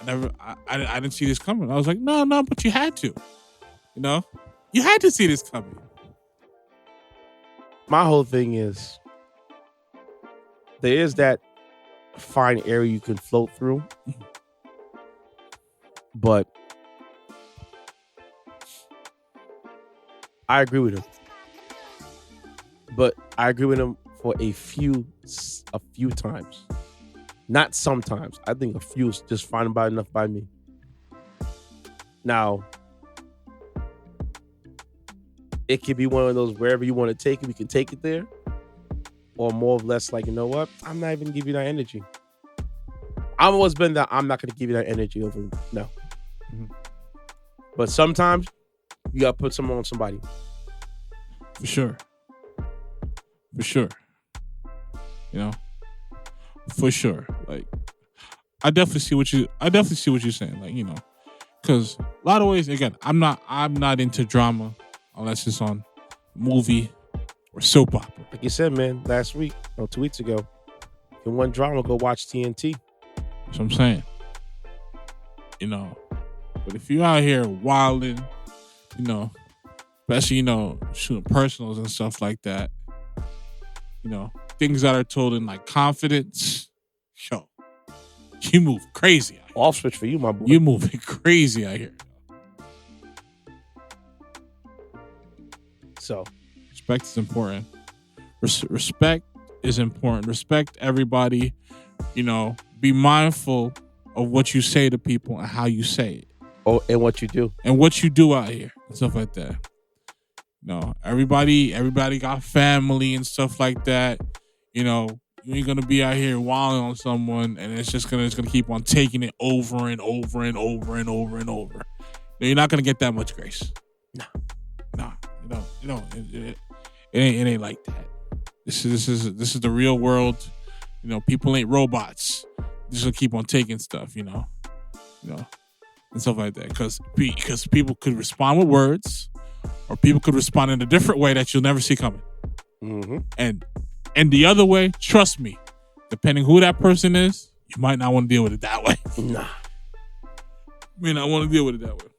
I didn't see this coming. I was like, no, but you had to. You had to see this coming. My whole thing is, there is that fine area you can float through, but I agree with him. But I agree with him for a few times, not sometimes. I think a few is just fine about enough by me. Now, it could be one of those wherever you want to take it, we can take it there, or more or less like, you know what? I'm not even gonna give you that energy. I've always been that I'm not gonna give you that energy over no. Mm-hmm. But sometimes you gotta put someone on somebody. For sure. For sure. Like, I definitely see what you're saying. Like, because a lot of ways, again, I'm not into drama unless it's on movie or soap opera. Like you said, man, last week or 2 weeks ago, if you want drama, go watch TNT. That's what I'm saying. But if you out here wilding, especially, shooting personals and stuff like that, things that are told in like confidence, you move crazy. Off switch for you, my boy. You moving crazy out here. So, respect is important. Respect is important. Respect everybody. Be mindful of what you say to people and how you say it. Oh, and what you do. And what you do out here and stuff like that. Everybody got family and stuff like that. You ain't gonna be out here wilding on someone, and it's gonna keep on taking it over and over and over and over and over. You're not gonna get that much grace. Nah. It ain't like that. This is the real world. People ain't robots. Just gonna keep on taking stuff. And stuff like that. Because people could respond with words, or people could respond in a different way that you'll never see coming. Mm-hmm. And the other way, trust me, depending who that person is, you might not want to deal with it that way. Nah. You may not want to deal with it that way.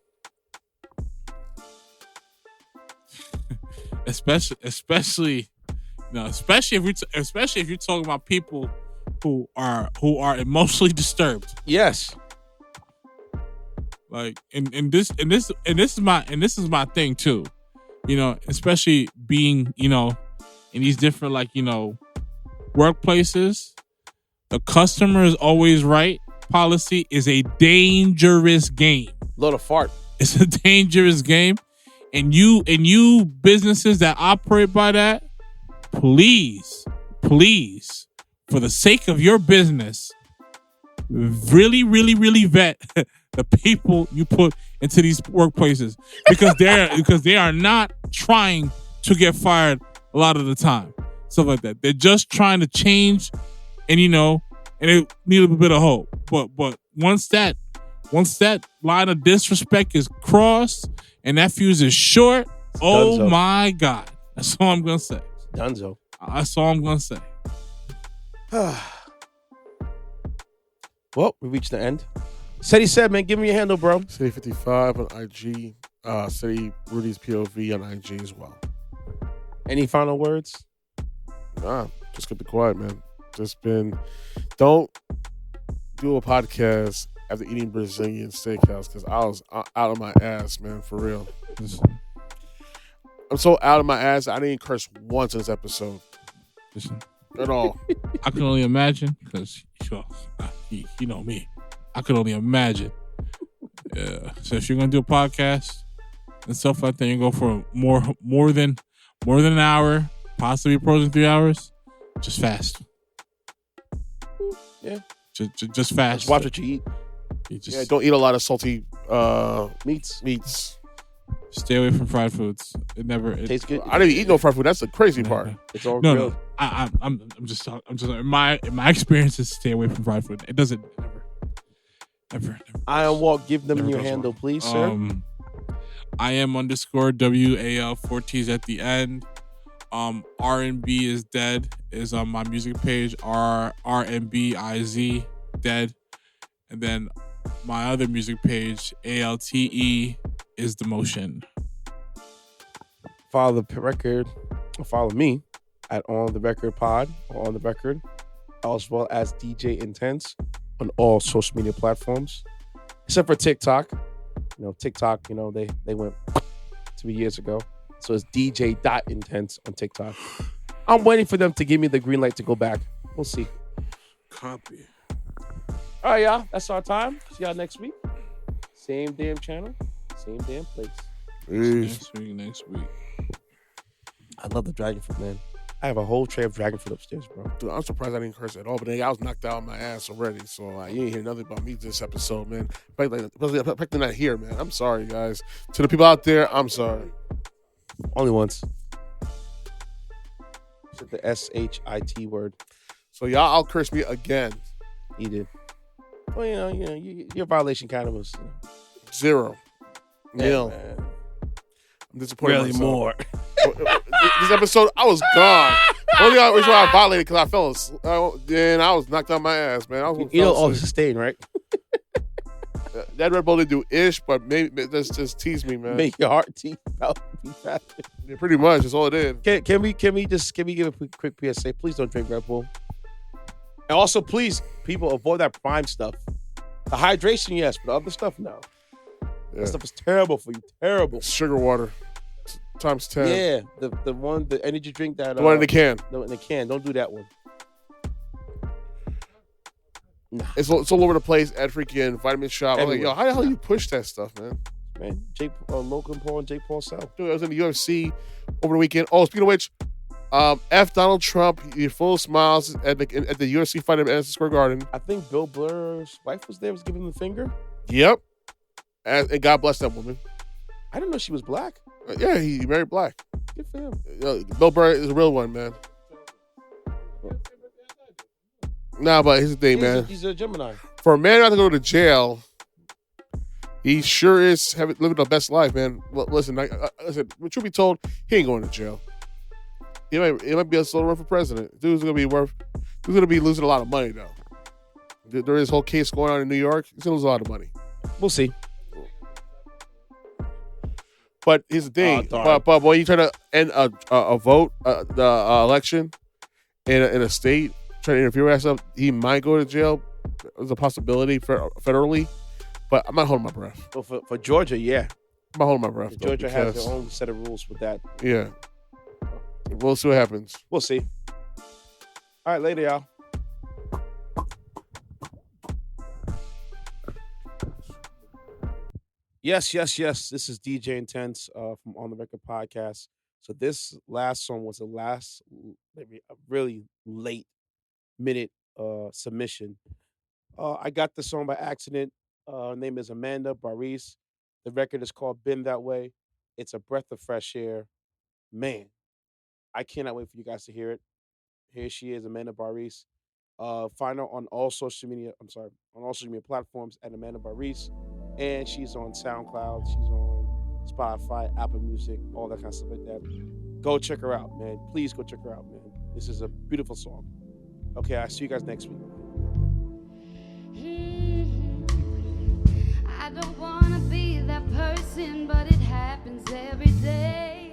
especially if you're talking about people who are emotionally disturbed. Yes. Like, and this is my thing too. Especially being, in these different workplaces, the customer is always right policy is a dangerous game. Load of fart. It's a dangerous game. And you businesses that operate by that, please, for the sake of your business, really, really, really vet the people you put into these workplaces, because they are not trying to get fired a lot of the time. Stuff like that. They're just trying to change, and and they need a bit of hope. But once that line of disrespect is crossed and that fuse is short, oh my God. That's all I'm gonna say. Dunzo. That's all I'm gonna say. Well, we reached the end. Ceddy said, man, give me your handle, bro. Ceddy55 on IG. Ceddy Rudy's POV on IG as well. Any final words? Nah, just keep it quiet, man. Don't do a podcast after eating Brazilian steakhouse because I was out of my ass, man, for real. Listen, I'm so out of my ass. I didn't curse once in this episode listen. at all. I can only imagine because you know me. I could only imagine. Yeah. So if you're gonna do a podcast and stuff like that, you go for more than an hour, possibly approaching 3 hours. Just fast. Yeah. Just fast. Just watch what you eat. Yeah, don't eat a lot of salty meats. Stay away from fried foods. It tastes good. I didn't even eat no fried food. That's the crazy part. It's all no, grilled. no. I'm just in my experience is stay away from fried food. It doesn't never. I am Walt. Give them Never your goes handle, well. please, sir. I am _ WAL 4 T's at the end. R&B is dead is on my music page. RNBIZ dead, and then my other music page ALTE is the motion. Follow the record. Follow me at On the Record Pod or On the Record, as well as DJ Intence on all social media platforms, except for TikTok. TikTok. They went 2 years ago, so it's DJ.Intense on TikTok. I'm waiting for them to give me the green light to go back. We'll see. Copy. All right, y'all. That's our time. See y'all next week. Same damn channel, same damn place. Next week. I love the dragon fruit, man. I have a whole tray of dragon fruit upstairs, bro. Dude, I'm surprised I didn't curse at all, but I was knocked out of my ass already, so you ain't hear nothing about me this episode, man. Practically not here, man. I'm sorry, guys. To the people out there, I'm sorry. Only once. Said the SHIT word. So y'all out curse me again. He did. Well, your violation kind of was 0. Nil. Man. I'm disappointed. Really myself. more. This episode, I was gone. Only reason why I violated because I fell asleep. Then I was knocked out my ass, man. All sustain, right? That Red Bull didn't do ish, but maybe that's just tease me, man. Make your heart teeth out. Yeah, pretty much. That's all it did. Can we give a quick PSA? Please don't drink Red Bull. And also, please, people, avoid that prime stuff. The hydration, yes, but other stuff, no. Yeah. That stuff is terrible for you. Terrible. Sugar water times 10. Yeah, the energy drink that the one in the can. No, in the can. Don't do that one. Nah. It's all over the place at freaking Vitamin Shop. I'm like, Everywhere. yo, how the hell you push that stuff, man? Man, Logan Paul and Jake Paul sell. Dude, I was in the UFC over the weekend. Oh, speaking of which, F Donald Trump, you're full of smiles at the UFC fight at Madison Square Garden. I think Bill Burr's wife was there, was giving him the finger. Yep. And God bless that woman. I didn't know she was black. Yeah, he married black. Good for him. Bill Burr is a real one, man. Nah, but here's the thing, man. He's a Gemini. For a man not to go to jail, he sure is living the best life, man. Listen, listen. Truth be told, he ain't going to jail. He might be a slow run for president. Dude's gonna be losing a lot of money though. There is a whole case going on in New York. He's gonna lose a lot of money. We'll see. But here's the thing. But when you try to end a vote, the election in a state, trying to interfere with that stuff, he might go to jail. There's a possibility federally, but I'm not holding my breath. Well, for Georgia, yeah. I'm not holding my breath. Georgia has their own set of rules with that. Yeah. We'll see what happens. We'll see. All right, later, y'all. Yes. This is DJ Intence from On the Record Podcast. So this last song was maybe a really late minute submission. I got the song by accident. Her name is Amanda Barise. The record is called Been That Way. It's a breath of fresh air. Man, I cannot wait for you guys to hear it. Here she is, Amanda Barise. Find her on all social media. On all social media platforms at Amanda Barise. And she's on SoundCloud. She's on Spotify, Apple Music, all that kind of stuff like that. Go check her out, man. Please go check her out, man. This is a beautiful song. Okay, I'll see you guys next week. I don't want to be that person, but it happens every day.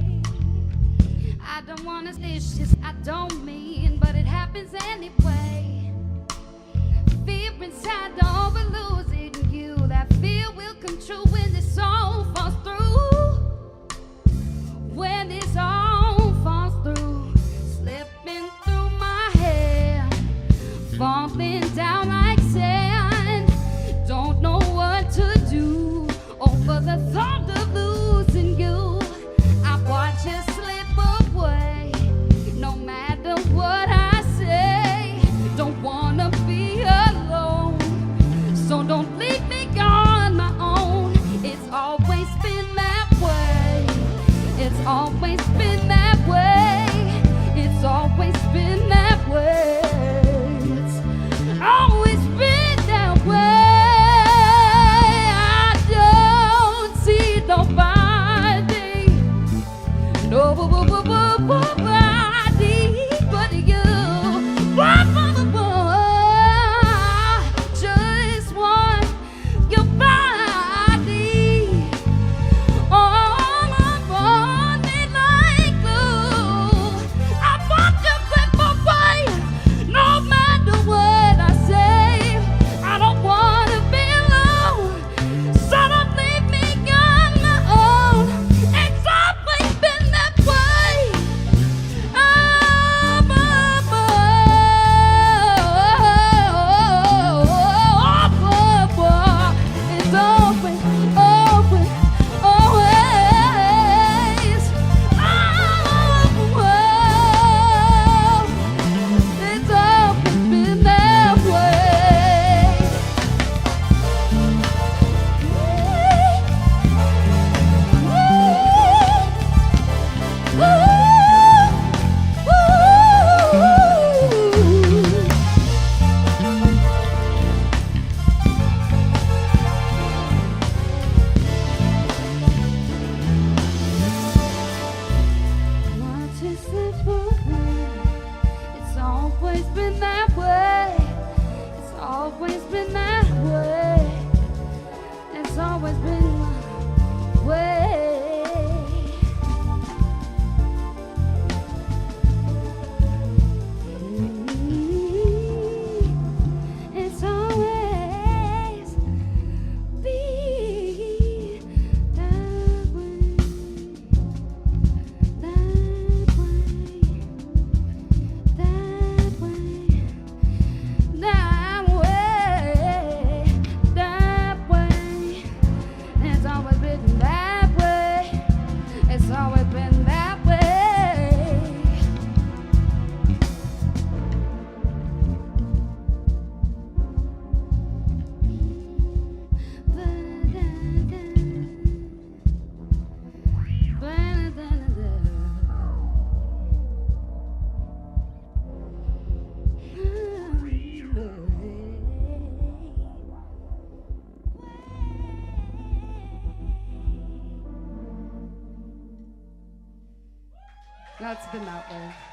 I don't want to say shit I don't mean, but it happens anyway. Fear inside, don't lose it. always been my way. It's always be that way, that way, that way, that way, that way. It's always been that way. It's always been that way. That's been that way.